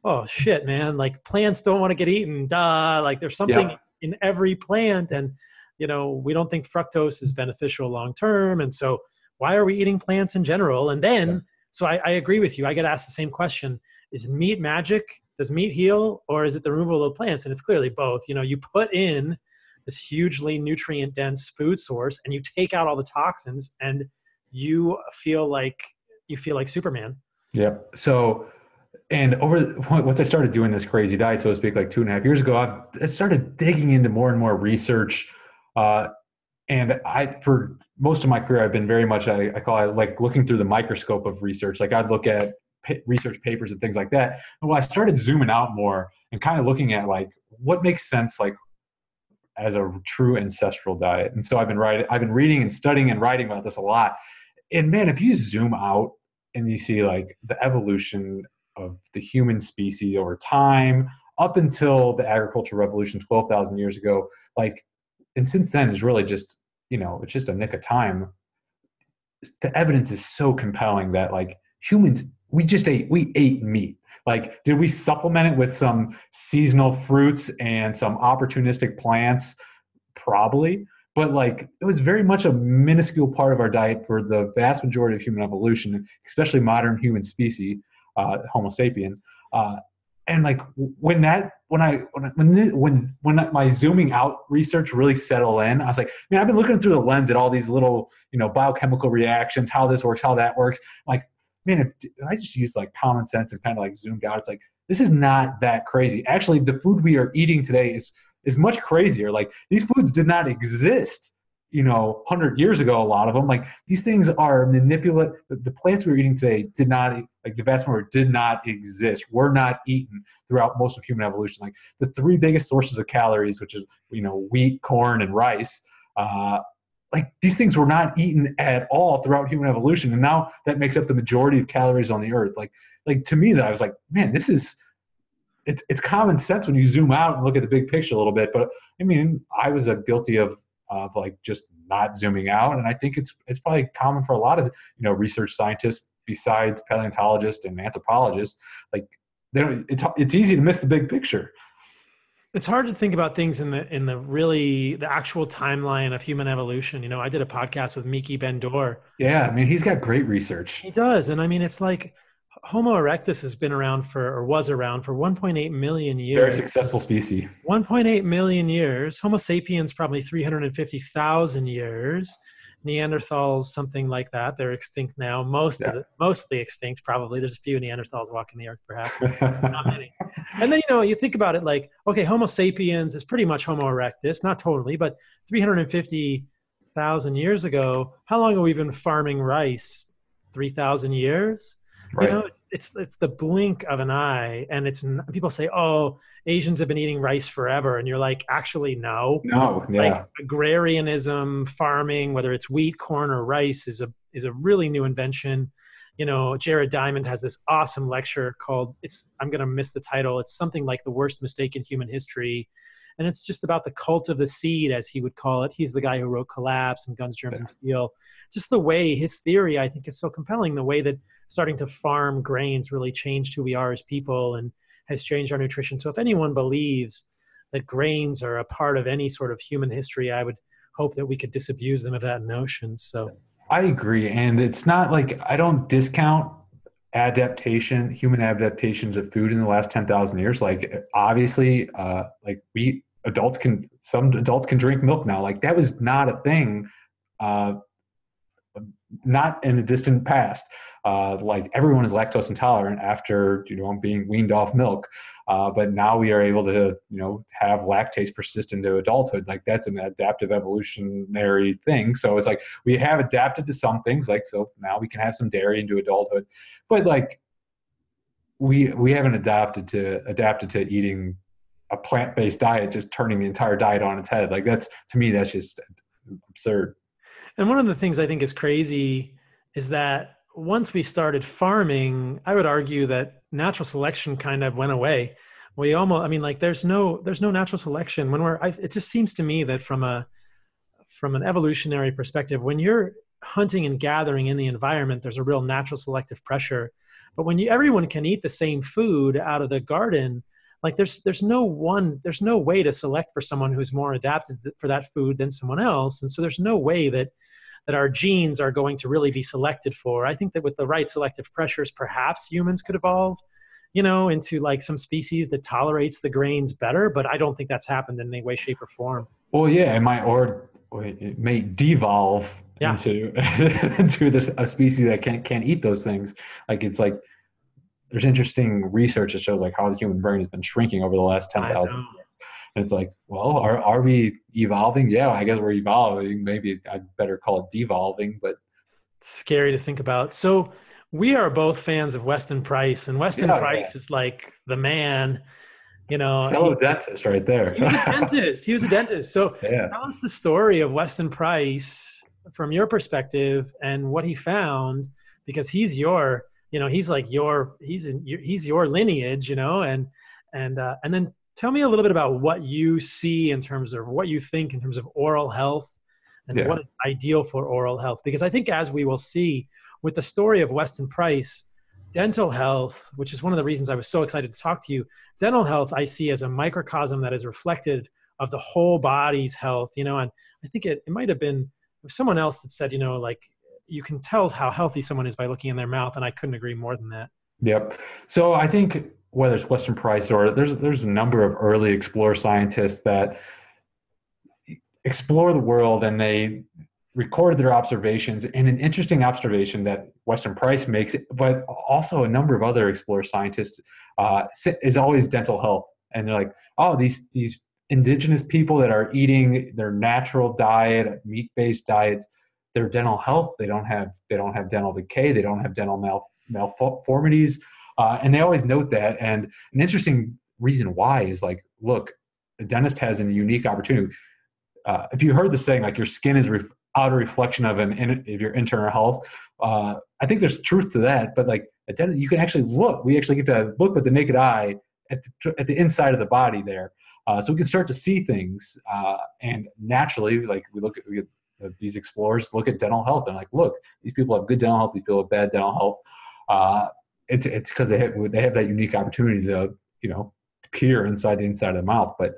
Speaker 1: oh shit, man, like plants don't want to get eaten. Duh. Like there's something in every plant. And, you know, we don't think fructose is beneficial long-term. And so why are we eating plants in general? And then, so I agree with you. I get asked the same question. Is meat magic? Does meat heal? Or is it the removal of plants? And it's clearly both. You know, you put in this hugely nutrient dense food source and you take out all the toxins and you feel like Superman.
Speaker 2: Yep. So, and once I started doing this crazy diet, so to speak, like 2.5 years ago, I started digging into more and more research. And for most of my career, I've been very much, I call it like looking through the microscope of research. Like I'd look at research papers and things like that. And when I started zooming out more and kind of looking at like what makes sense, like as a true ancestral diet. And so I've been reading and studying and writing about this a lot. And man, if you zoom out and you see like the evolution of the human species over time up until the agricultural revolution 12,000 years ago, like, and since then is really just, you know, it's just a nick of time. The evidence is so compelling that like humans, we ate meat. Like, did we supplement it with some seasonal fruits and some opportunistic plants? Probably. But like, it was very much a minuscule part of our diet for the vast majority of human evolution, especially modern human species, Homo sapiens. And like when my zooming out research really settled in, I was like, man, I've been looking through the lens at all these little, you know, biochemical reactions, how this works, how that works. Like, man, if I just used like common sense and kind of like zoomed out, it's like, this is not that crazy. Actually, the food we are eating today is much crazier. Like these foods did not exist, you know, 100 years ago, a lot of them. Like these things are manipulated. The plants we're eating today did not, like the vast majority did not exist. Were not eaten throughout most of human evolution. Like the three biggest sources of calories, which is, you know, wheat, corn, and rice, like these things were not eaten at all throughout human evolution. And now that makes up the majority of calories on the earth. Like to me, that I was like, man, it's common sense when you zoom out and look at the big picture a little bit. But I mean, I was guilty of like just not zooming out. And I think it's probably common for a lot of, you know, research scientists besides paleontologists and anthropologists. Like it's easy to miss the big picture.
Speaker 1: It's hard to think about things in the actual timeline of human evolution. You know, I did a podcast with Miki Ben-Dor.
Speaker 2: Yeah, I mean, he's got great research.
Speaker 1: He does. And I mean, it's like Homo erectus has been around was around for 1.8 million years.
Speaker 2: Very successful species.
Speaker 1: 1.8 million years. Homo sapiens probably 350,000 years. Neanderthals, something like that. They're extinct now. Mostly extinct, probably. There's a few Neanderthals walking the earth, perhaps. Not many. And then, you know, you think about it like, okay, Homo sapiens is pretty much Homo erectus, not totally, but 350,000 years ago, how long have we been farming rice? 3,000 years?
Speaker 2: Right.
Speaker 1: You know, it's the blink of an eye, and people say, "Oh, Asians have been eating rice forever," and you're like, "Actually, no."
Speaker 2: No, yeah.
Speaker 1: Like agrarianism, farming, whether it's wheat, corn, or rice, is a really new invention. You know, Jared Diamond has this awesome lecture called I'm going to miss the title. It's something like The Worst Mistake in Human History. And it's just about the cult of the seed, as he would call it. He's the guy who wrote Collapse and Guns, Germs, and Steel. Just the way his theory, I think, is so compelling. The way that starting to farm grains really changed who we are as people and has changed our nutrition. So if anyone believes that grains are a part of any sort of human history, I would hope that we could disabuse them of that notion. So
Speaker 2: I agree. And it's not like I don't discount human adaptations of food in the last 10,000 years. Like obviously, like some adults can drink milk now. Like that was not a thing, not in the distant past. Like everyone is lactose intolerant after, being weaned off milk. But now we are able to, have lactase persist into adulthood. Like that's an adaptive evolutionary thing. So it's like we have adapted to some things, like, so now we can have some dairy into adulthood, but like we haven't adapted to eating a plant-based diet, just turning the entire diet on its head. Like to me, that's just absurd.
Speaker 1: And one of the things I think is crazy is that once we started farming, I would argue that natural selection kind of went away. We almost, I mean, like there's no natural selection when it just seems to me that from an evolutionary perspective, when you're hunting and gathering in the environment, there's a real natural selective pressure. But when everyone can eat the same food out of the garden, like there's no way to select for someone who's more adapted for that food than someone else. And so there's no way that our genes are going to really be selected for. I think that with the right selective pressures, perhaps humans could evolve, into like some species that tolerates the grains better, but I don't think that's happened in any way, shape, or form.
Speaker 2: Well, yeah, it may devolve into a species that can't eat those things. Like it's like there's interesting research that shows like how the human brain has been shrinking over the last 10,000 years. And it's like, well, are we evolving? Yeah, I guess we're evolving. Maybe I'd better call it devolving, but
Speaker 1: it's scary to think about. So we are both fans of Weston Price, and Weston Price is like the man,
Speaker 2: fellow dentist right there.
Speaker 1: He was a dentist. So tell us the story of Weston Price from your perspective and what he found, because he's your, he's your lineage, and then tell me a little bit about what you see in terms of what you think in terms of oral health and what is ideal for oral health. Because I think, as we will see with the story of Weston Price, dental health, which is one of the reasons I was so excited to talk to you, dental health I see as a microcosm that is reflected of the whole body's health, and I think it might have been someone else that said, like you can tell how healthy someone is by looking in their mouth. And I couldn't agree more than that.
Speaker 2: Yep. So I think whether it's Weston Price or there's a number of early explorer scientists that explore the world, and they recorded their observations. And an interesting observation that Weston Price makes, but also a number of other explorer scientists, is always dental health. And they're like, oh, these indigenous people that are eating their natural diet, meat-based diets, their dental health, they don't have dental decay, they don't have dental malformities, and they always note that. And an interesting reason why is like, look, a dentist has a unique opportunity. If you heard the saying, like your skin is outer reflection of your internal health, I think there's truth to that. But like a dentist, you can actually look. We actually get to look with the naked eye at the inside of the body there, so we can start to see things. And naturally, like we get these explorers look at dental health and like, look, these people have good dental health, these people have bad dental health. It's because they have that unique opportunity to peer inside of the mouth. But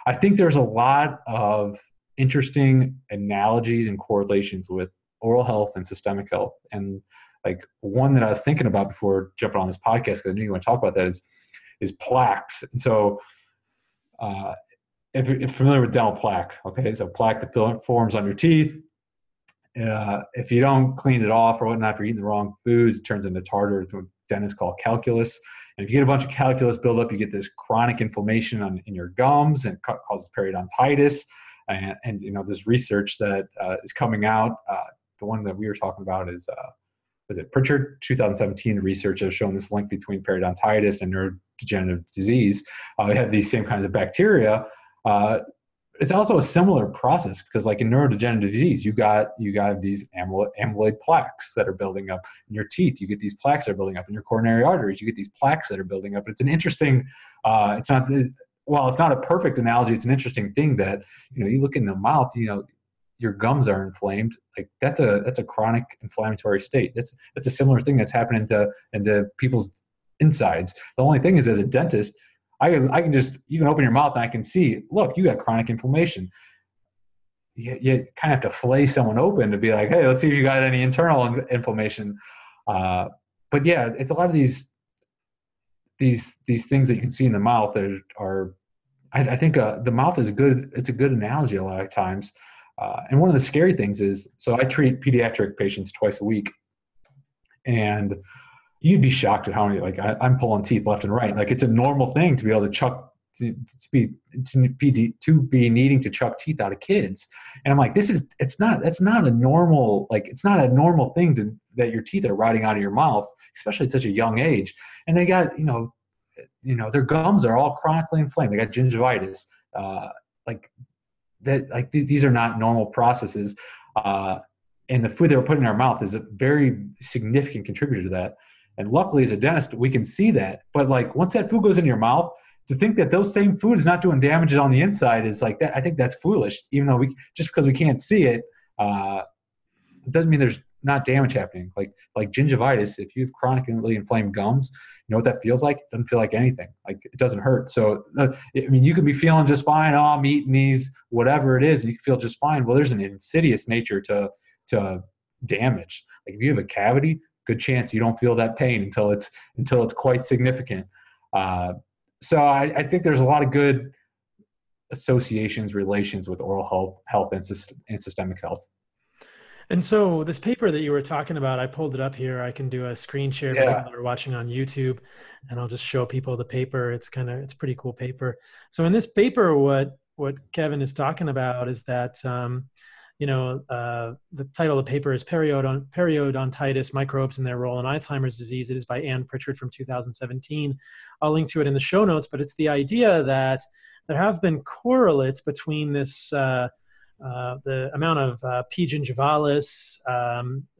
Speaker 2: I think there's a lot of interesting analogies and correlations with oral health and systemic health. And like one that I was thinking about before jumping on this podcast, because I knew you want to talk about that, is plaques. And so if you're familiar with dental plaque, okay, so plaque that forms on your teeth, if you don't clean it off or whatnot, if you're eating the wrong foods, it turns into tartar. It's what dentists call calculus. And if you get a bunch of calculus buildup, you get this chronic inflammation in your gums, and causes periodontitis. And this research that is coming out, the one that we were talking about is was it Pritchard 2017 research has shown this link between periodontitis and neurodegenerative disease. We have these same kinds of bacteria. It's also a similar process, because like in neurodegenerative disease, you got these amyloid plaques that are building up in your teeth. You get these plaques that are building up in your coronary arteries. You get these plaques that are building up. It's an interesting, it's not a perfect analogy. It's an interesting thing that, you look in the mouth, your gums are inflamed. Like that's a chronic inflammatory state. That's a similar thing that's happening into people's insides. The only thing is, as a dentist, you can open your mouth and I can see, look, you got chronic inflammation. You kind of have to fillet someone open to be like, hey, let's see if you got any internal inflammation. But yeah, it's a lot of these things that you can see in the mouth that are I think the mouth is good. It's a good analogy a lot of times. And one of the scary things is, so I treat pediatric patients twice a week. And you'd be shocked at how many, like I'm pulling teeth left and right. Like it's a normal thing to be able to to be needing to chuck teeth out of kids. And I'm like, that's not a normal, like, it's not a normal thing that your teeth are rotting out of your mouth, especially at such a young age. And they got, their gums are all chronically inflamed. They got gingivitis, like that, like these are not normal processes. And the food they were putting in our mouth is a very significant contributor to that. And luckily, as a dentist, we can see that. But like once that food goes in your mouth, to think that those same food is not doing damage on the inside is like that. I think that's foolish. Even though just because we can't see it, it doesn't mean there's not damage happening. Like gingivitis, if you have chronically inflamed gums, you know what that feels like? It doesn't feel like anything. Like it doesn't hurt. So you can be feeling just fine. Oh, I'm eating these, whatever it is, and you can feel just fine. Well, there's an insidious nature to damage. Like if you have a cavity, good chance you don't feel that pain until it's quite significant. So I think there's a lot of good associations, relations with oral health and systemic health.
Speaker 1: And so this paper that you were talking about, I pulled it up here. I can do a screen share for people that are watching on YouTube, and I'll just show people the paper. It's a pretty cool paper. So in this paper, what Kevin is talking about is that, the title of the paper is Periodontitis, Microbes and Their Role in Alzheimer's Disease. It is by Ann Pritchard from 2017. I'll link to it in the show notes, but it's the idea that there have been correlates between this, the amount of P. gingivalis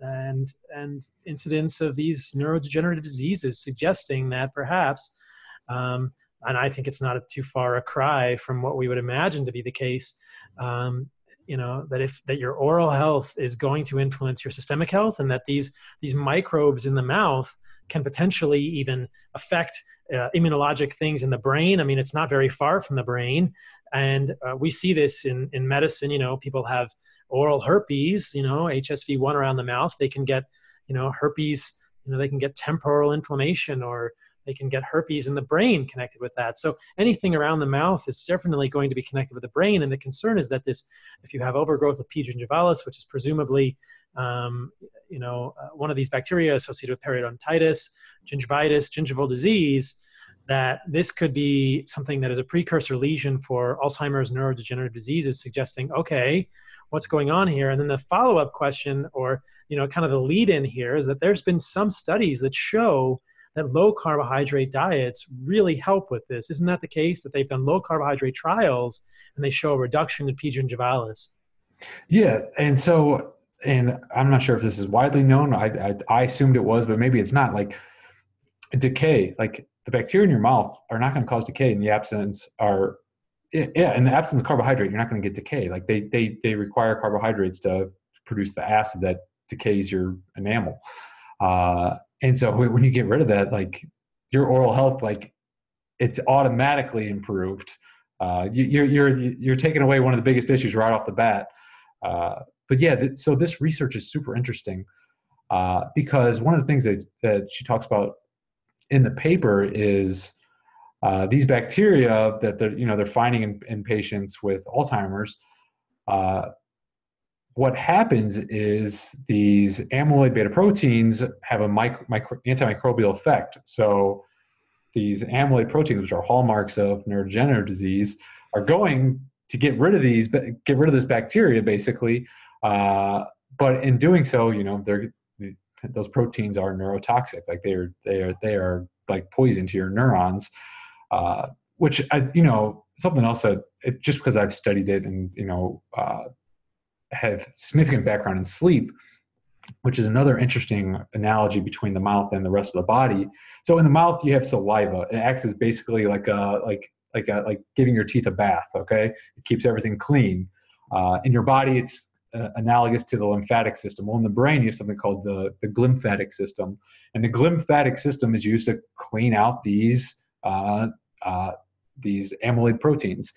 Speaker 1: and incidence of these neurodegenerative diseases, suggesting that perhaps, and I think it's not too far a cry from what we would imagine to be the case, that your oral health is going to influence your systemic health, and that these microbes in the mouth can potentially even affect immunologic things in the brain. I mean, it's not very far from the brain. And we see this in medicine. People have oral herpes, HSV1 around the mouth. They can get, herpes, they can get temporal inflammation, or they can get herpes in the brain connected with that. So anything around the mouth is definitely going to be connected with the brain. And the concern is that if you have overgrowth of P. gingivalis, which is presumably, one of these bacteria associated with periodontitis, gingivitis, gingival disease, that this could be something that is a precursor lesion for Alzheimer's neurodegenerative diseases, suggesting, okay, what's going on here? And then the follow-up question, or, kind of the lead in here, is that there's been some studies that show that low carbohydrate diets really help with this. Isn't that the case, that they've done low carbohydrate trials and they show a reduction in P. gingivalis?
Speaker 2: Yeah. And I'm not sure if this is widely known. I assumed it was, but maybe it's not. Like decay, like the bacteria in your mouth are not going to cause decay in the absence of carbohydrate. You're not going to get decay. Like they require carbohydrates to produce the acid that decays your enamel. And so when you get rid of that, like your oral health, like it's automatically improved. You're taking away one of the biggest issues right off the bat. But yeah, so this research is super interesting because one of the things that she talks about in the paper is these bacteria that they're finding in patients with Alzheimer's. What happens is these amyloid-beta proteins have a antimicrobial effect. So these amyloid proteins, which are hallmarks of neurodegenerative disease, are going to get rid of this bacteria, basically. But in doing so, those proteins are neurotoxic. Like they are like poison to your neurons. Which something else that just because I've studied it and have significant background in sleep, which is another interesting analogy between the mouth and the rest of the body. So in the mouth, you have saliva. It acts as basically like giving your teeth a bath. Okay, it keeps everything clean. In your body, it's analogous to the lymphatic system. Well, in the brain, you have something called the glymphatic system, and the glymphatic system is used to clean out these amyloid proteins.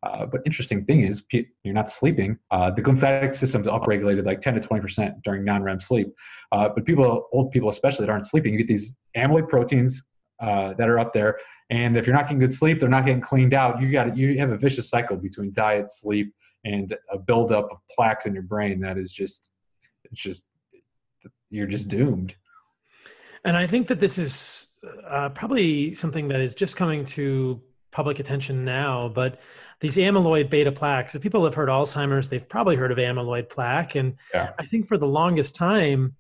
Speaker 2: But interesting thing is, you're not sleeping. The glymphatic system is upregulated like 10 to 20% during non-REM sleep. But old people especially that aren't sleeping, you get these amyloid proteins that are up there. And if you're not getting good sleep, they're not getting cleaned out. You have a vicious cycle between diet, sleep, and a buildup of plaques in your brain that is you're just doomed.
Speaker 1: And I think that this is probably something that is just coming to public attention now, but these amyloid beta plaques, if people have heard Alzheimer's, they've probably heard of amyloid plaque. And
Speaker 2: Yeah.
Speaker 1: I think for the longest time,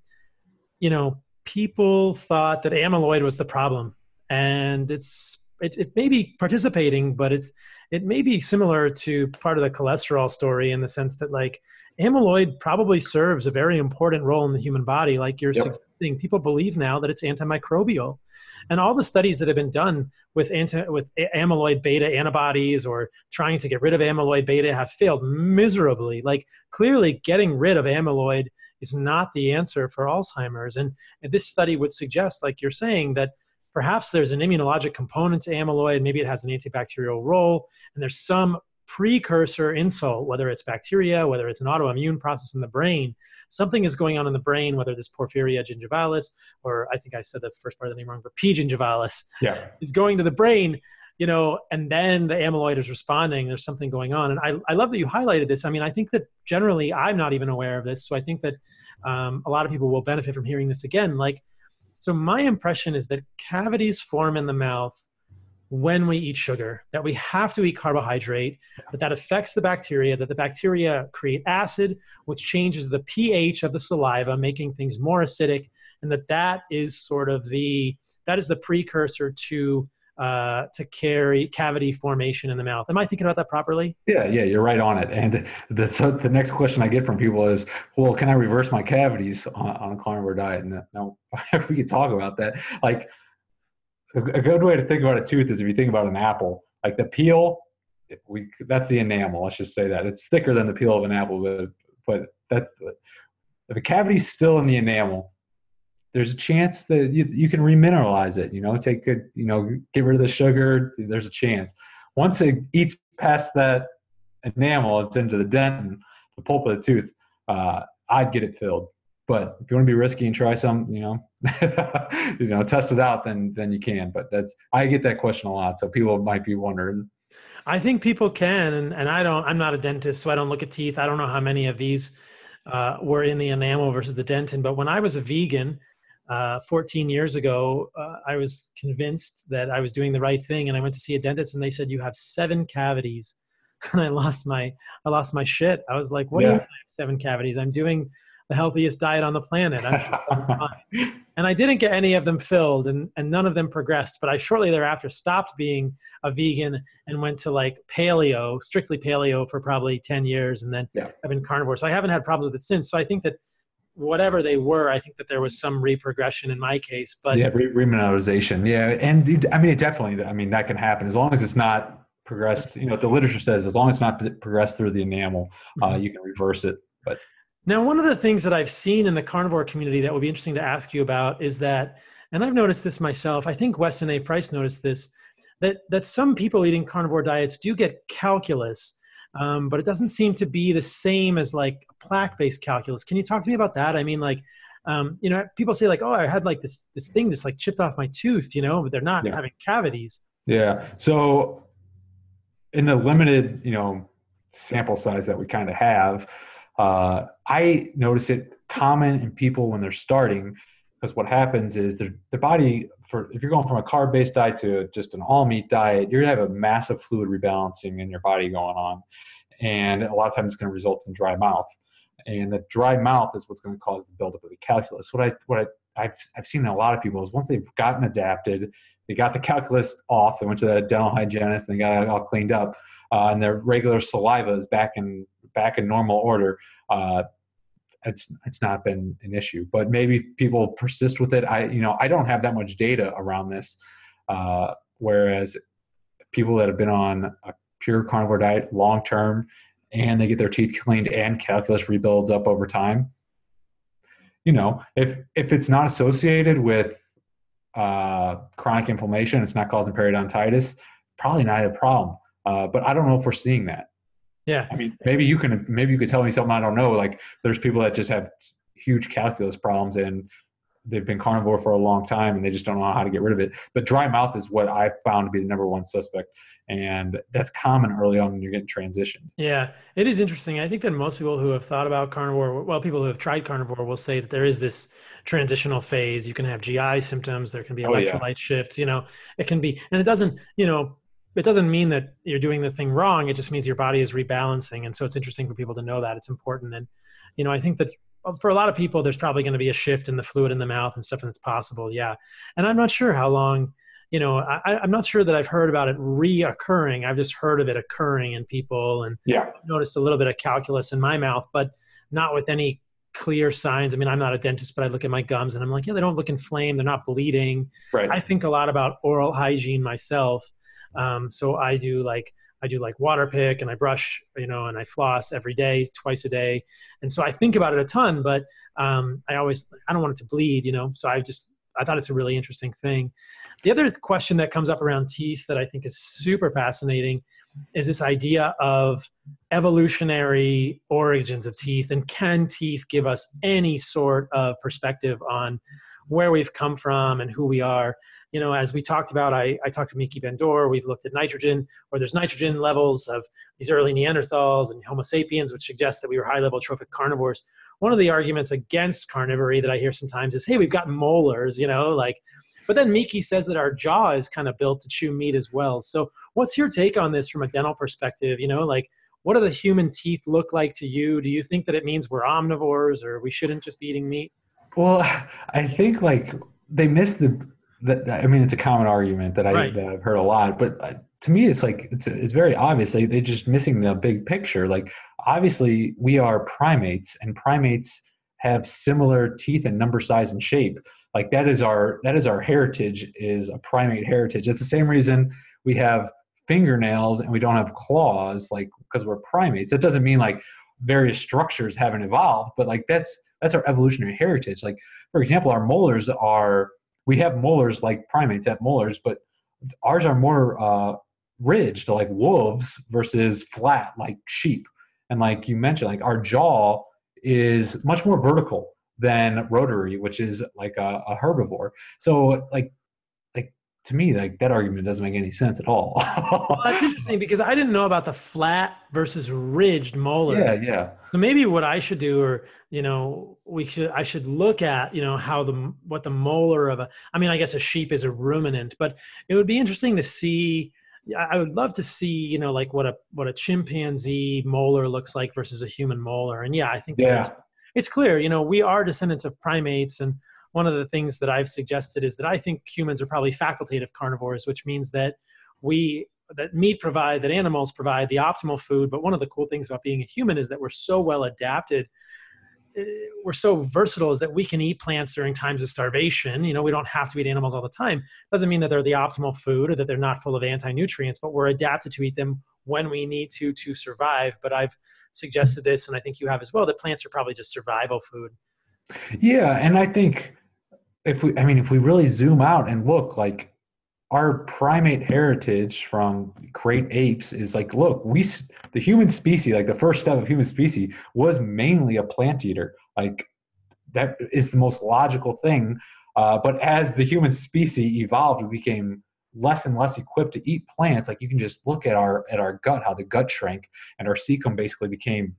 Speaker 1: people thought that amyloid was the problem. And it may be participating, but it may be similar to part of the cholesterol story in the sense that like amyloid probably serves a very important role in the human body. Like you're
Speaker 2: Yep.
Speaker 1: suggesting, people believe now that it's antimicrobial. And all the studies that have been done with amyloid beta antibodies or trying to get rid of amyloid beta have failed miserably. Like clearly getting rid of amyloid is not the answer for Alzheimer's. And this study would suggest, like you're saying, that perhaps there's an immunologic component to amyloid. Maybe it has an antibacterial role, and there's some precursor insult, whether it's bacteria, whether it's an autoimmune process in the brain. Something is going on in the brain, whether this porphyria gingivalis, or I think I said the first part of the name wrong, but P. gingivalis, is going to the brain, and then the amyloid is responding. There's something going on. And I love that you highlighted this. I mean, I think that generally I'm not even aware of this. So I think that a lot of people will benefit from hearing this again. So my impression is that cavities form in the mouth when we eat sugar, that we have to eat carbohydrate, that affects the bacteria, that the bacteria create acid, which changes the pH of the saliva, making things more acidic, and that is sort of the precursor to carry cavity formation in the mouth. Am I thinking about that properly?
Speaker 2: Yeah, you're right on it. And the next question I get from people is, well, can I reverse my cavities on a carnivore diet? And now we can talk about that. Like a good way to think about a tooth is if you think about an apple, like the peel, that's the enamel. Let's just say that it's thicker than the peel of an apple, but if the cavity's still in the enamel, there's a chance that you can remineralize it, take good, get rid of the sugar. There's a chance. Once it eats past that enamel, it's into the dentin, the pulp of the tooth, I'd get it filled. But if you want to be risky and try some, test it out, then you can. But I get that question a lot. So people might be wondering.
Speaker 1: I think people can, and I'm not a dentist, so I don't look at teeth. I don't know how many of these were in the enamel versus the dentin. But when I was a vegan, 14 years ago, I was convinced that I was doing the right thing, and I went to see a dentist, and they said you have 7 cavities, and I lost my shit. I was like, "What do you mean I have 7 cavities? I'm doing the healthiest diet on the planet. I'm sure I'm fine." And I didn't get any of them filled, and none of them progressed. But I shortly thereafter stopped being a vegan and went to like paleo, strictly paleo, for probably 10 years, and then I've been carnivore. So I haven't had problems with it since. So I think that whatever they were, I think that there was some reprogression in my case. But
Speaker 2: remineralization. Yeah. And it definitely, that can happen as long as it's not progressed. The literature says as long as it's not progressed through the enamel, you can reverse it. But
Speaker 1: now, one of the things that I've seen in the carnivore community that would be interesting to ask you about is that, and I've noticed this myself, I think Weston A. Price noticed this, that some people eating carnivore diets do get calculus, but it doesn't seem to be the same as like plaque-based calculus. Can you talk to me about that? I mean, like, people say like, oh, I had like this thing that's like chipped off my tooth, but they're not having cavities.
Speaker 2: Yeah. So in the limited, sample size that we kind of have, I notice it common in people when they're starting, because what happens is their body, if you're going from a carb-based diet to just an all-meat diet, you're going to have a massive fluid rebalancing in your body going on. And a lot of times it's going to result in dry mouth. And the dry mouth is what's going to cause the buildup of the calculus. What I've seen in a lot of people is once they've gotten adapted, they got the calculus off, they went to the dental hygienist, and they got it all cleaned up, and their regular saliva is back in normal order. It's not been an issue, but maybe people persist with it. I don't have that much data around this, whereas people that have been on a pure carnivore diet long term and they get their teeth cleaned and calculus rebuilds up over time, if it's not associated with chronic inflammation, it's not causing periodontitis, probably not a problem. But I don't know if we're seeing that.
Speaker 1: Yeah.
Speaker 2: Maybe you could tell me something I don't know. Like there's people that just have huge calculus problems and they've been carnivore for a long time and they just don't know how to get rid of it. But dry mouth is what I found to be the number one suspect. And that's common early on when you're getting transitioned.
Speaker 1: Yeah, it is interesting. I think that most people who have thought about carnivore, well, people who have tried carnivore will say that there is this transitional phase. You can have GI symptoms, there can be
Speaker 2: Oh yeah.
Speaker 1: electrolyte shifts, it can be, and it doesn't, it doesn't mean that you're doing the thing wrong. It just means your body is rebalancing. And so it's interesting for people to know that. It's important. And, I think that for a lot of people, there's probably going to be a shift in the fluid in the mouth and stuff, and it's possible. Yeah. And I'm not sure how long, I'm not sure that I've heard about it reoccurring. I've just heard of it occurring in people, and
Speaker 2: Yeah.
Speaker 1: I've noticed a little bit of calculus in my mouth, but not with any clear signs. I mean, I'm not a dentist, but I look at my gums and I'm like, yeah, they don't look inflamed. They're not bleeding.
Speaker 2: Right.
Speaker 1: I think a lot about oral hygiene myself. So I do like water pick, and I brush, and I floss every day, twice a day. And so I think about it a ton, but I don't want it to bleed, so I thought it's a really interesting thing. The other question that comes up around teeth that I think is super fascinating is this idea of evolutionary origins of teeth, and can teeth give us any sort of perspective on where we've come from and who we are? As we talked about, I talked to Miki Bendor, we've looked at nitrogen, or there's nitrogen levels of these early Neanderthals and Homo sapiens, which suggests that we were high-level trophic carnivores. One of the arguments against carnivory that I hear sometimes is, hey, we've got molars, but then Miki says that our jaw is kind of built to chew meat as well. So what's your take on this from a dental perspective? What do the human teeth look like to you? Do you think that it means we're omnivores, or we shouldn't just be eating meat?
Speaker 2: Well, I think they miss I mean, it's a common argument that
Speaker 1: Right.
Speaker 2: I've heard a lot, but to me, it's very obvious. They're just missing the big picture. Like, obviously, we are primates, and primates have similar teeth and number, size, and shape. Like, that is our heritage, is a primate heritage. It's the same reason we have fingernails and we don't have claws, like, because we're primates. That doesn't mean like various structures haven't evolved, but like that's our evolutionary heritage. Like, for example, we have molars like primates have molars, but ours are more ridged, like wolves, versus flat like sheep. And like you mentioned, like our jaw is much more vertical than rotary, which is like a herbivore. So like to me, like that argument doesn't make any sense at all.
Speaker 1: Well, that's interesting because I didn't know about the flat versus ridged
Speaker 2: Yeah,
Speaker 1: molars.
Speaker 2: yeah.
Speaker 1: So maybe what I should do, or I should look at what the molar of I mean, I guess a sheep is a ruminant, but it would be interesting to see. I would love to see, like what a chimpanzee molar looks like versus a human molar. And yeah, I think that
Speaker 2: Yeah.
Speaker 1: it's clear, we are descendants of primates. And one of the things that I've suggested is that I think humans are probably facultative carnivores, which means that that animals provide the optimal food. But one of the cool things about being a human is that we're so well adapted. We're so versatile, is that we can eat plants during times of starvation. We don't have to eat animals all the time. Doesn't mean that they're the optimal food or that they're not full of anti-nutrients, but we're adapted to eat them when we need to survive. But I've suggested this, and I think you have as well, that plants are probably just survival food.
Speaker 2: Yeah. And I think if we really zoom out and look, like, our primate heritage from great apes is like, look, the human species, like the first step of human species was mainly a plant eater. Like, that is the most logical thing. But as the human species evolved, we became less and less equipped to eat plants. Like, you can just look at our gut, how the gut shrank, and our cecum basically became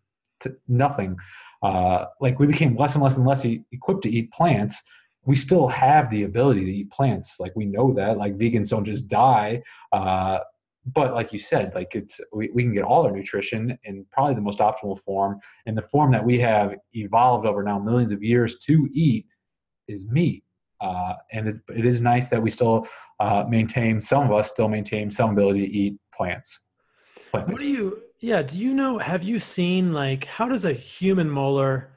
Speaker 2: nothing. Like, we became less and less and less equipped to eat plants. We still have the ability to eat plants. Like, we know that, like, vegans don't just die. But like you said, like, we can get all our nutrition in probably the most optimal form. And the form that we have evolved over now millions of years to eat is meat. And it is nice that we still some of us still maintain some ability to eat plants.
Speaker 1: What
Speaker 2: Plant-based foods.
Speaker 1: do you know, have you seen, like, how does a human molar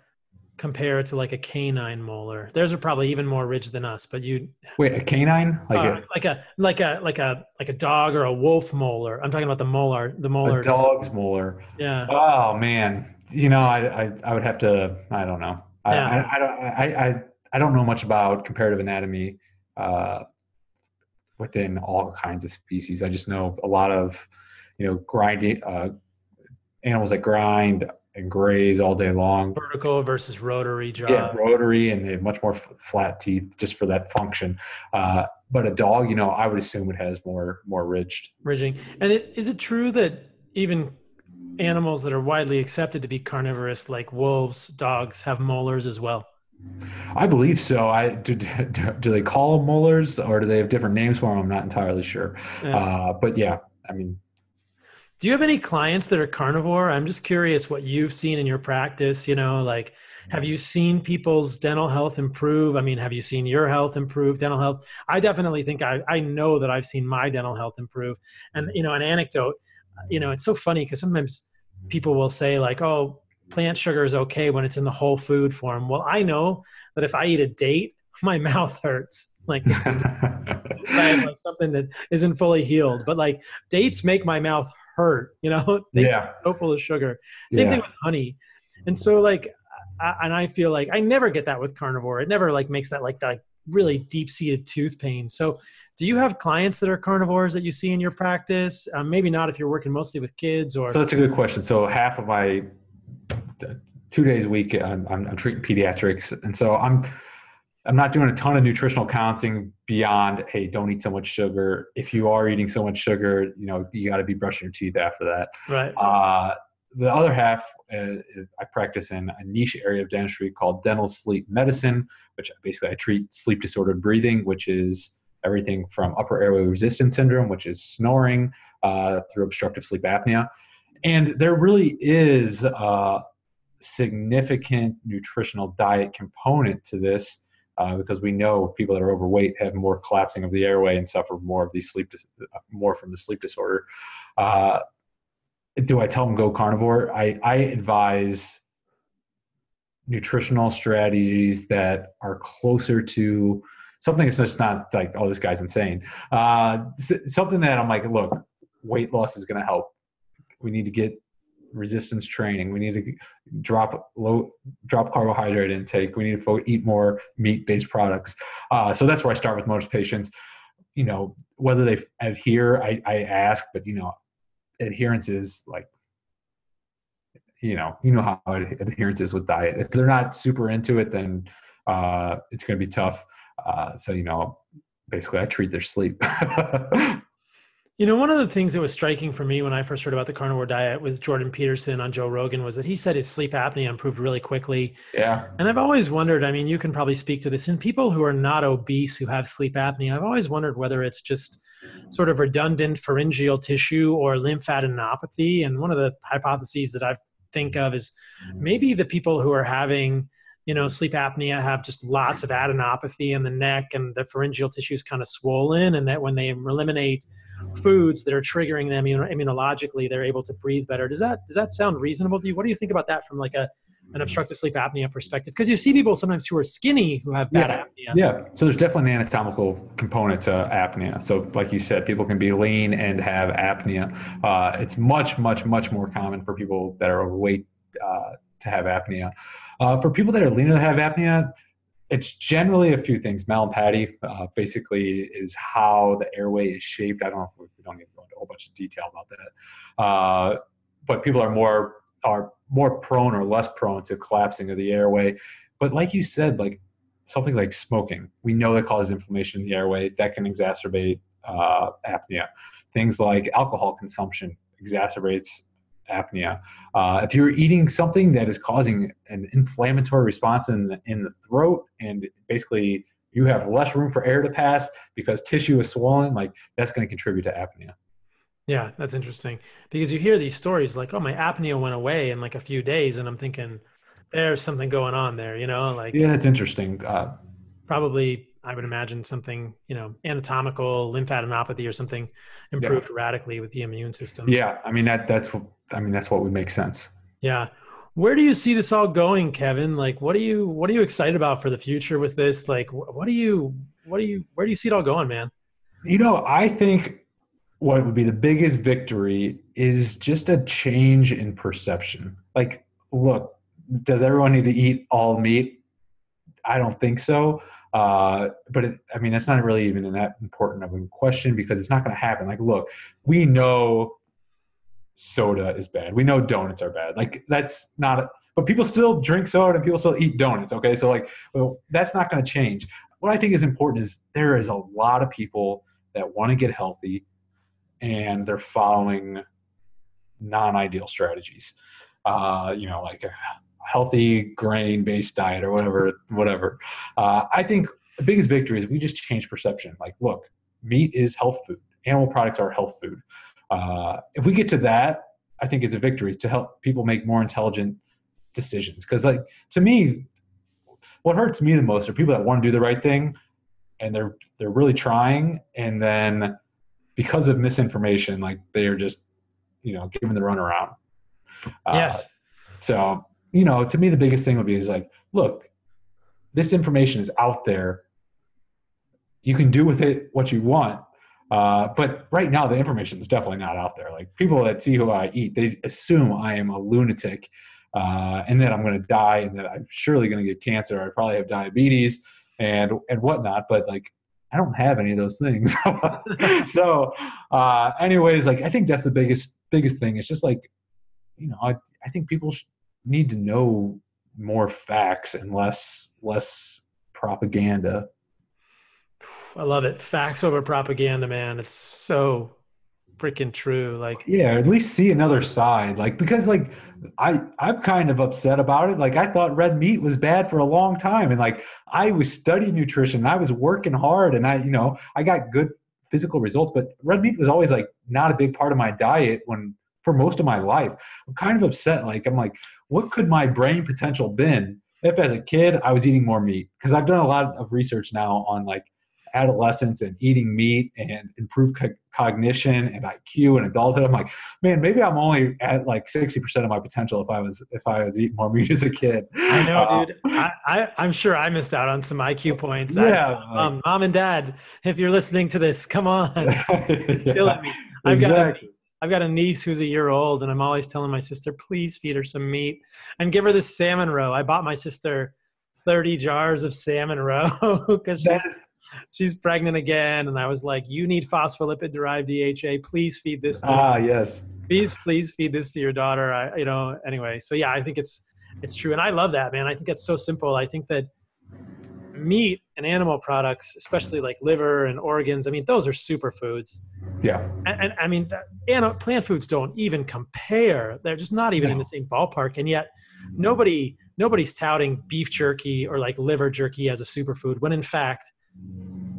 Speaker 1: compare to like a canine molar? Theirs are probably even more ridged than us, but
Speaker 2: Wait, a canine?
Speaker 1: like a dog or a wolf molar. I'm talking about the
Speaker 2: A
Speaker 1: molar.
Speaker 2: dog's molar.
Speaker 1: Yeah.
Speaker 2: Oh man, I would have to. I don't know.
Speaker 1: Yeah.
Speaker 2: I don't know much about comparative anatomy uh, within all kinds of species. I just know a lot of grinding animals that grind, and graze all day long.
Speaker 1: Vertical versus rotary
Speaker 2: Yeah,
Speaker 1: jaws.
Speaker 2: rotary, and they have much more flat teeth just for that function. But a dog, I would assume it has more ridged.
Speaker 1: Ridging. And is it true that even animals that are widely accepted to be carnivorous, like wolves, dogs, have molars as well?
Speaker 2: I believe so. Do they call them molars, or do they have different names for them? I'm not entirely sure.
Speaker 1: Yeah.
Speaker 2: But yeah, I mean,
Speaker 1: Do you have any clients that are carnivore? I'm just curious what you've seen in your practice. Like, have you seen people's dental health improve? I mean, have you seen your health improve, dental health? I definitely think I know that I've seen my dental health improve. And, an anecdote, it's so funny because sometimes people will say like, oh, plant sugar is okay when it's in the whole food form. Well, I know that if I eat a date, my mouth hurts. Like, I have like something that isn't fully healed, but like dates make my mouth hurt, dates are
Speaker 2: yeah,
Speaker 1: so full of sugar. Same thing
Speaker 2: yeah.
Speaker 1: with honey. And so like, and I feel like I never get that with carnivore. It never like makes that like really deep seated tooth pain. So do you have clients that are carnivores that you see in your practice? Maybe not if you're working mostly with kids or.
Speaker 2: So that's a good question. So half of my 2 days a week, I'm treating pediatrics. And so I'm not doing a ton of nutritional counseling beyond, hey, don't eat so much sugar. If you are eating so much sugar, you got to be brushing your teeth after that.
Speaker 1: Right.
Speaker 2: The other half, I practice in a niche area of dentistry called dental sleep medicine, which basically I treat sleep disordered breathing, which is everything from upper airway resistance syndrome, which is snoring, through obstructive sleep apnea. And there really is a significant nutritional diet component to this, because we know people that are overweight have more collapsing of the airway and suffer more of these more from the sleep disorder. Do I tell them go carnivore? I advise nutritional strategies that are closer to something that's just not like, oh, this guy's insane. Something that I'm like, look, weight loss is going to help. We need to get resistance training. We need to drop carbohydrate intake. We need to eat more meat-based products. So that's where I start with most patients. Whether they adhere, I ask, but adherence is like, how adherence is with diet. If they're not super into it, then it's going to be tough. So basically I treat their sleep.
Speaker 1: One of the things that was striking for me when I first heard about the carnivore diet with Jordan Peterson on Joe Rogan was that he said his sleep apnea improved really quickly.
Speaker 2: Yeah.
Speaker 1: And I've always wondered, I mean, you can probably speak to this, in people who are not obese who have sleep apnea, I've always wondered whether it's just sort of redundant pharyngeal tissue or lymphadenopathy. And one of the hypotheses that I think of is maybe the people who are having sleep apnea have just lots of adenopathy in the neck and the pharyngeal tissue is kind of swollen, and that when they eliminate foods that are triggering them immunologically, they're able to breathe better. Does that sound reasonable to you? What do you think about that from like an obstructive sleep apnea perspective? Because you see people sometimes who are skinny who have bad apnea.
Speaker 2: Yeah. So there's definitely an anatomical component to apnea. So like you said, people can be lean and have apnea. It's much, much, much more common for people that are overweight to have apnea. For people that are lean to have apnea, it's generally a few things. Mallampati basically is how the airway is shaped. I don't know if we don't need to go into a whole bunch of detail about that. But people are more prone or less prone to collapsing of the airway. But like you said, like something like smoking, we know that causes inflammation in the airway. That can exacerbate apnea. Things like alcohol consumption exacerbates apnea. If you're eating something that is causing an inflammatory response in the throat, and basically you have less room for air to pass because tissue is swollen, like that's going to contribute to apnea.
Speaker 1: Yeah, that's interesting, because you hear these stories like, oh, my apnea went away in like a few days, and I'm thinking there's something going on there, like
Speaker 2: Yeah, that's interesting.
Speaker 1: probably I would imagine something, anatomical lymphadenopathy or something improved radically with the immune system.
Speaker 2: Yeah, I mean that's what would make sense.
Speaker 1: Yeah. Where do you see this all going, Kevin? Like, what are you excited about for the future with this? Like, where do you see it all going, man?
Speaker 2: I think what would be the biggest victory is just a change in perception. Like, look, does everyone need to eat all meat? I don't think so. But that's not really even that important of a question, because it's not going to happen. Like, look, we know soda is bad. We know donuts are bad. Like that's not, but people still drink soda and people still eat donuts. Okay. So like, well, that's not going to change. What I think is important is there is a lot of people that want to get healthy and they're following non-ideal strategies. Like a healthy grain-based diet or whatever. I think the biggest victory is we just change perception. Like, look, meat is health food. Animal products are health food. If we get to that, I think it's a victory to help people make more intelligent decisions. Because, like, to me, what hurts me the most are people that want to do the right thing and they're really trying, and then because of misinformation, like they're just, giving the runaround.
Speaker 1: Yes.
Speaker 2: So, to me, the biggest thing would be is like, look, this information is out there. You can do with it what you want. But right now, the information is definitely not out there. Like people that see who I eat, they assume I am a lunatic, and that I'm going to die, and that I'm surely going to get cancer. I probably have diabetes and whatnot. But like, I don't have any of those things. So, anyways, like I think that's the biggest thing. It's just like, I think people need to know more facts and less propaganda.
Speaker 1: I love it. Facts over propaganda, man. It's so freaking true. Like,
Speaker 2: Yeah, at least see another side. Like, because like I'm kind of upset about it. Like I thought red meat was bad for a long time. And like I was studying nutrition, and I was working hard, and I got good physical results, but red meat was always like not a big part of my diet for most of my life. I'm kind of upset. Like, I'm like, what could my brain potential been if as a kid I was eating more meat? Because I've done a lot of research now on like adolescence and eating meat and improved cognition and IQ and adulthood. I'm like, man, maybe I'm only at like 60% of my potential if I was eating more meat as a kid.
Speaker 1: I know, dude. I'm sure I missed out on some IQ points.
Speaker 2: Yeah,
Speaker 1: Mom and Dad, if you're listening to this, come on, killing me.
Speaker 2: Exactly.
Speaker 1: I've got a niece who's a year old, and I'm always telling my sister, please feed her some meat and give her this salmon roe. I bought my sister 30 jars of salmon roe because she's pregnant again. And I was like, you need phospholipid-derived DHA. Please feed this to me.
Speaker 2: Yes.
Speaker 1: Please feed this to your daughter. Anyway. So yeah, I think it's true. And I love that, man. I think it's so simple. I think that meat and animal products, especially like liver and organs, I mean, those are superfoods.
Speaker 2: Yeah.
Speaker 1: And I mean, plant foods don't even compare. They're just not even in the same ballpark. And yet nobody's touting beef jerky or like liver jerky as a superfood, when in fact,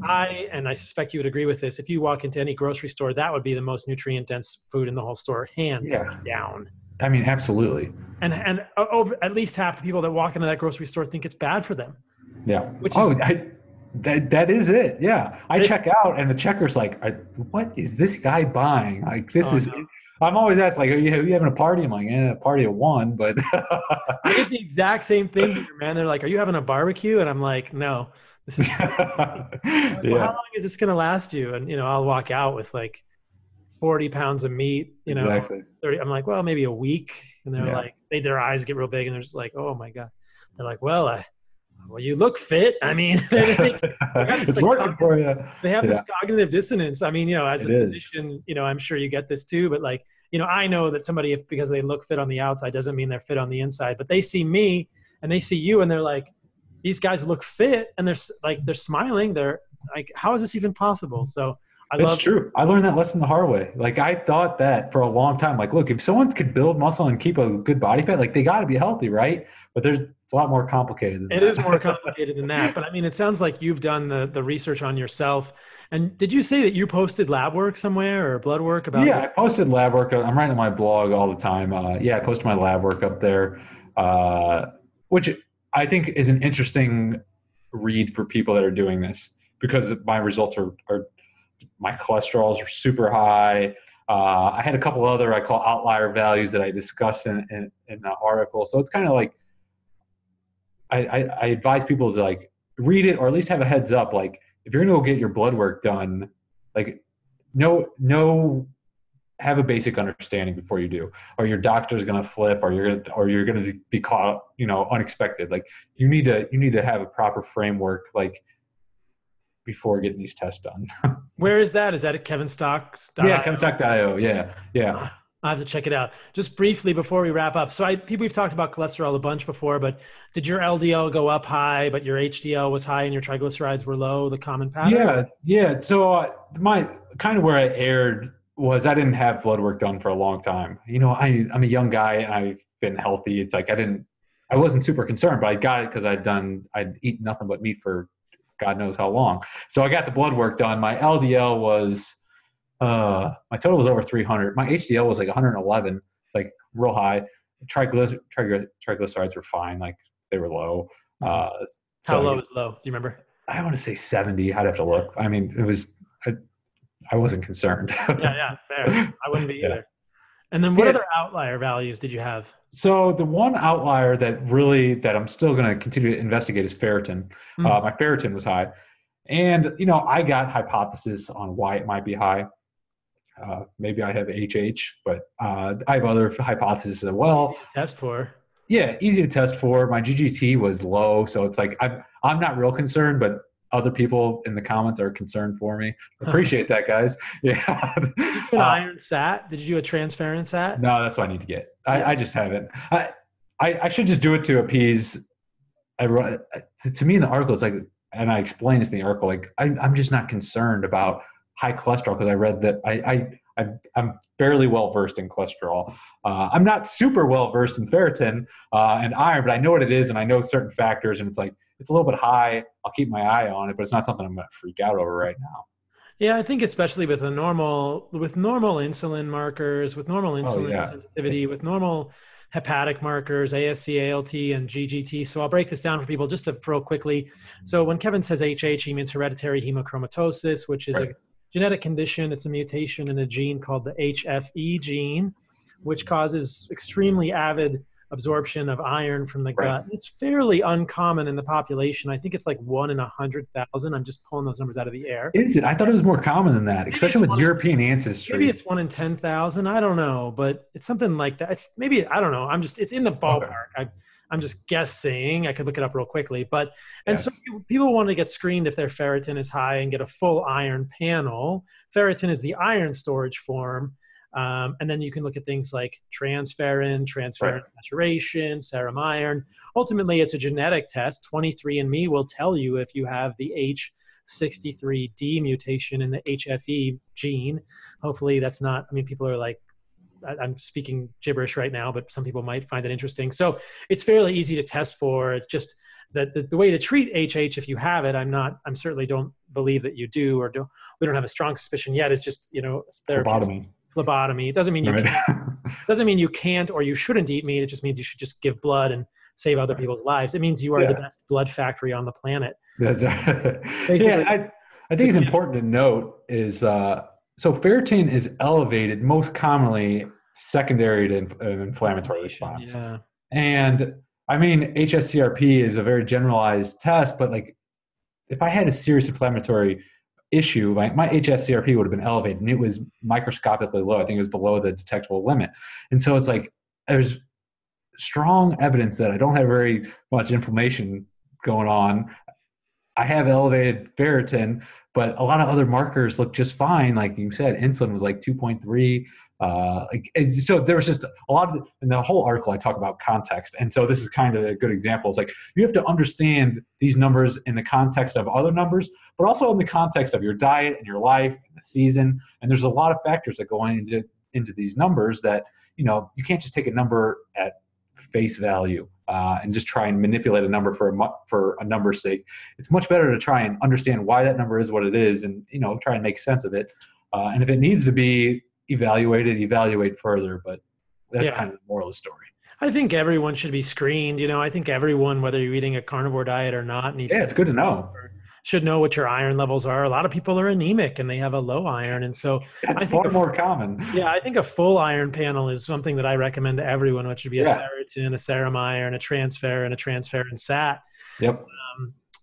Speaker 1: I suspect you would agree with this. If you walk into any grocery store, that would be the most nutrient dense food in the whole store, hands down.
Speaker 2: I mean, absolutely.
Speaker 1: And over at least half the people that walk into that grocery store think it's bad for them.
Speaker 2: Yeah. That is it. Yeah. I check out and the checker's like, what is this guy buying? Like, this is, no. I'm always asked, like, are you having a party? I'm like, a party of one, but.
Speaker 1: I get the exact same thing here, man. They're like, are you having a barbecue? And I'm like, no. This is like, well, how long is this going to last you? And, I'll walk out with like 40 pounds of meat,
Speaker 2: exactly.
Speaker 1: 30. I'm like, well, maybe a week. And they're like, their eyes get real big and they're just like, oh my God. They're like, well, you look fit. I mean,
Speaker 2: it's working for you.
Speaker 1: They have this cognitive dissonance. I mean, as a physician, I'm sure you get this too, but like, I know that somebody, because they look fit on the outside doesn't mean they're fit on the inside, but they see me and they see you and they're like, these guys look fit and they're smiling. They're like, how is this even possible? So
Speaker 2: it's true. I learned that lesson the hard way. Like I thought that for a long time, like, look, if someone could build muscle and keep a good body fat, like they got to be healthy, right? But it's a lot more complicated than that.
Speaker 1: It is more complicated than that. But I mean, it sounds like you've done the research on yourself. And did you say that you posted lab work somewhere or blood work about?
Speaker 2: Yeah, I posted lab work. I'm writing on my blog all the time. I posted my lab work up there, which I think is an interesting read for people that are doing this, because my results are my cholesterols are super high. I had a couple other I call outlier values that I discussed in the article. So it's kind of like I advise people to like read it, or at least have a heads up. Like if you're gonna go get your blood work done, like have a basic understanding before you do, or your doctor's gonna flip, or you're gonna be caught unexpected. Like you need to have a proper framework like before getting these tests done.
Speaker 1: Where is that? Is that at kevinstock.io?
Speaker 2: Yeah, kevinstock.io. Yeah.
Speaker 1: I'll have to check it out. Just briefly before we wrap up. So we've talked about cholesterol a bunch before, but did your LDL go up high, but your HDL was high and your triglycerides were low, the common pattern?
Speaker 2: Yeah. So my kind of where I erred was I didn't have blood work done for a long time. I'm a young guy and I've been healthy. It's like I wasn't super concerned, but I got it because I'd eaten nothing but meat for God knows how long. So I got the blood work done. My LDL was, my total was over 300. My HDL was like 111, like real high. Triglycerides were fine. Like they were low.
Speaker 1: How low is low? Do you remember?
Speaker 2: I want to say 70. I'd have to look. I mean, I wasn't concerned.
Speaker 1: Yeah, fair. I wouldn't be either. And then what other outlier values did you have?
Speaker 2: So the one outlier that I'm still going to continue to investigate is ferritin. My ferritin was high. And, I got hypotheses on why it might be high. Maybe I have HH, but I have other hypotheses as well.
Speaker 1: Easy to test for.
Speaker 2: Yeah, easy to test for. My GGT was low, so it's like I'm not real concerned, but other people in the comments are concerned for me. Appreciate that, guys. Yeah.
Speaker 1: Did you do an iron SAT? Did you do a transferrin SAT?
Speaker 2: No, that's what I need to get. I just haven't. I should just do it to appease. To me in the article, it's like, and I explained this in the article, like I'm just not concerned about high cholesterol because I read that I'm fairly well versed in cholesterol. I'm not super well versed in ferritin and iron, but I know what it is and I know certain factors, and it's like it's a little bit high. I'll keep my eye on it, but it's not something I'm going to freak out over right now.
Speaker 1: Yeah, I think especially with normal insulin markers, with normal insulin sensitivity, with normal hepatic markers, ASC, ALT, and GGT. So I'll break this down for people just to real quickly. So when Kevin says HH, he means hereditary hemochromatosis, which is a genetic condition. It's a mutation in a gene called the HFE gene, which causes extremely avid absorption of iron from the gut. It's fairly uncommon in the population. I think it's like 1 in 100,000. I'm just pulling those numbers out of the air.
Speaker 2: Is it? I thought it was more common than that, especially with European ancestry.
Speaker 1: Maybe it's 1 in 10,000. I don't know, but it's something like that. It's maybe, I don't know. It's in the ballpark. Okay. I'm just guessing. I could look it up real quickly, so people want to get screened if their ferritin is high and get a full iron panel. Ferritin is the iron storage form. And then you can look at things like transferrin maturation, serum iron. Ultimately, it's a genetic test. 23andMe will tell you if you have the H63D mutation in the HFE gene. Hopefully that's not, people are like, I'm speaking gibberish right now, but some people might find it interesting. So it's fairly easy to test for. It's just that the way to treat HH, if you have it, I'm certainly don't believe that you do, we don't have a strong suspicion yet. It's just, phlebotomy. It doesn't mean you can't or you shouldn't eat meat. It just means you should just give blood and save other people's lives. It means you are the best blood factory on the planet.
Speaker 2: That's right. I think it's important to note is so ferritin is elevated most commonly secondary to an inflammatory response. Yeah. And HSCRP is a very generalized test, but like if I had a serious inflammatory issue, my HSCRP would have been elevated and it was microscopically low. I think it was below the detectable limit. And so it's like there's strong evidence that I don't have very much inflammation going on. I have elevated ferritin, but a lot of other markers look just fine. Like you said, insulin was like 2.3. So there was just a lot of, in the whole article I talk about context. And so this is kind of a good example. It's like you have to understand these numbers in the context of other numbers, but also in the context of your diet and your life and the season. And there's a lot of factors that go into these numbers that, you can't just take a number at face value and just try and manipulate a number for a number's sake. It's much better to try and understand why that number is what it is and, try and make sense of it. And if it needs to be evaluate further, but that's kind of the moral of the story.
Speaker 1: I think everyone should be screened. I think everyone, whether you're eating a carnivore diet or not,
Speaker 2: it's good to know.
Speaker 1: Should know what your iron levels are. A lot of people are anemic and they have a low iron. And so
Speaker 2: it's far more common.
Speaker 1: Yeah, I think a full iron panel is something that I recommend to everyone, which would be a ferritin, a serum iron, a transferrin SAT.
Speaker 2: Yep.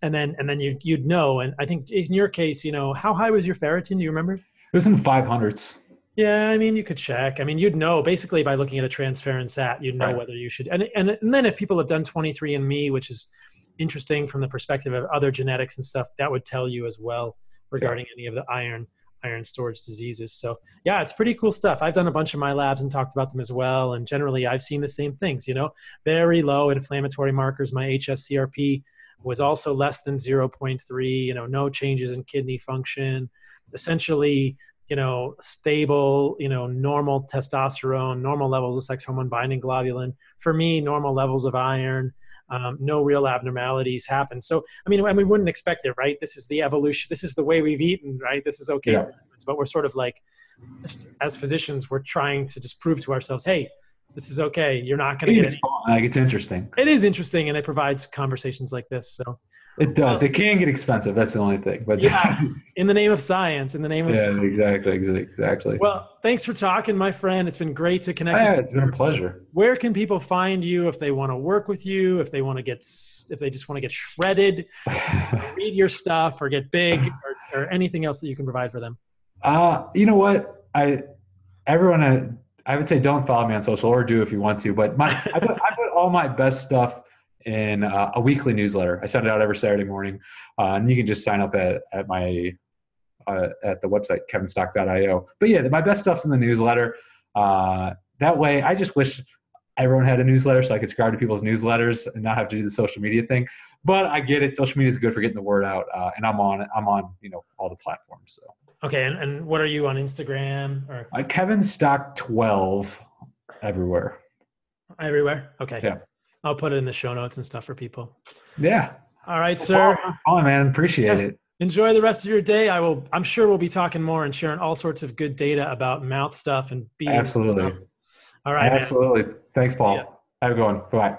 Speaker 1: And then you'd know. And I think in your case, how high was your ferritin? Do you remember? It
Speaker 2: was in the 500s.
Speaker 1: Yeah, you could check. You'd know basically by looking at a transferrin SAT, you'd know whether you should. And then if people have done 23andMe, which is interesting from the perspective of other genetics and stuff, that would tell you as well regarding any of the iron iron storage diseases. So yeah, it's pretty cool stuff. I've done a bunch of my labs and talked about them as well. And generally I've seen the same things, very low inflammatory markers. My HSCRP was also less than 0.3, no changes in kidney function, essentially, stable, normal testosterone, normal levels of sex hormone binding globulin. For me, normal levels of iron, no real abnormalities happen. So, and we wouldn't expect it, right? This is the evolution. This is the way we've eaten, right? This is okay.
Speaker 2: Yeah.
Speaker 1: But we're sort of like, just as physicians, we're trying to just prove to ourselves, hey, this is okay. You're not going to get
Speaker 2: it. It's interesting.
Speaker 1: It is interesting, and it provides conversations like this. So
Speaker 2: it does. It can get expensive. That's the only thing. But
Speaker 1: yeah, in the name of science,
Speaker 2: exactly.
Speaker 1: Well, thanks for talking, my friend. It's been great to connect.
Speaker 2: Yeah, it's been a pleasure.
Speaker 1: Where can people find you if they want to work with you? If they just want to get shredded, read your stuff, or get big, or anything else that you can provide for them?
Speaker 2: You know what? I would say don't follow me on social, or do if you want to. But I put all my best stuff in a weekly newsletter. I send it out every Saturday morning, and you can just sign up at the website kevinstock.io. But yeah, my best stuff's in the newsletter. That way, I just wish everyone had a newsletter so I could subscribe to people's newsletters and not have to do the social media thing. But I get it. Social media is good for getting the word out, and I'm on all the platforms. So.
Speaker 1: Okay, and what are you on Instagram or?
Speaker 2: Kevin Stock 12 everywhere.
Speaker 1: Everywhere? Okay.
Speaker 2: Yeah.
Speaker 1: I'll put it in the show notes and stuff for people.
Speaker 2: Yeah.
Speaker 1: All right, sir.
Speaker 2: Oh, man. Appreciate it.
Speaker 1: Enjoy the rest of your day. I'm sure we'll be talking more and sharing all sorts of good data about mouth stuff and being.
Speaker 2: Absolutely.
Speaker 1: All right,
Speaker 2: Absolutely.
Speaker 1: man.
Speaker 2: Thanks, Paul. Have a good one. Bye.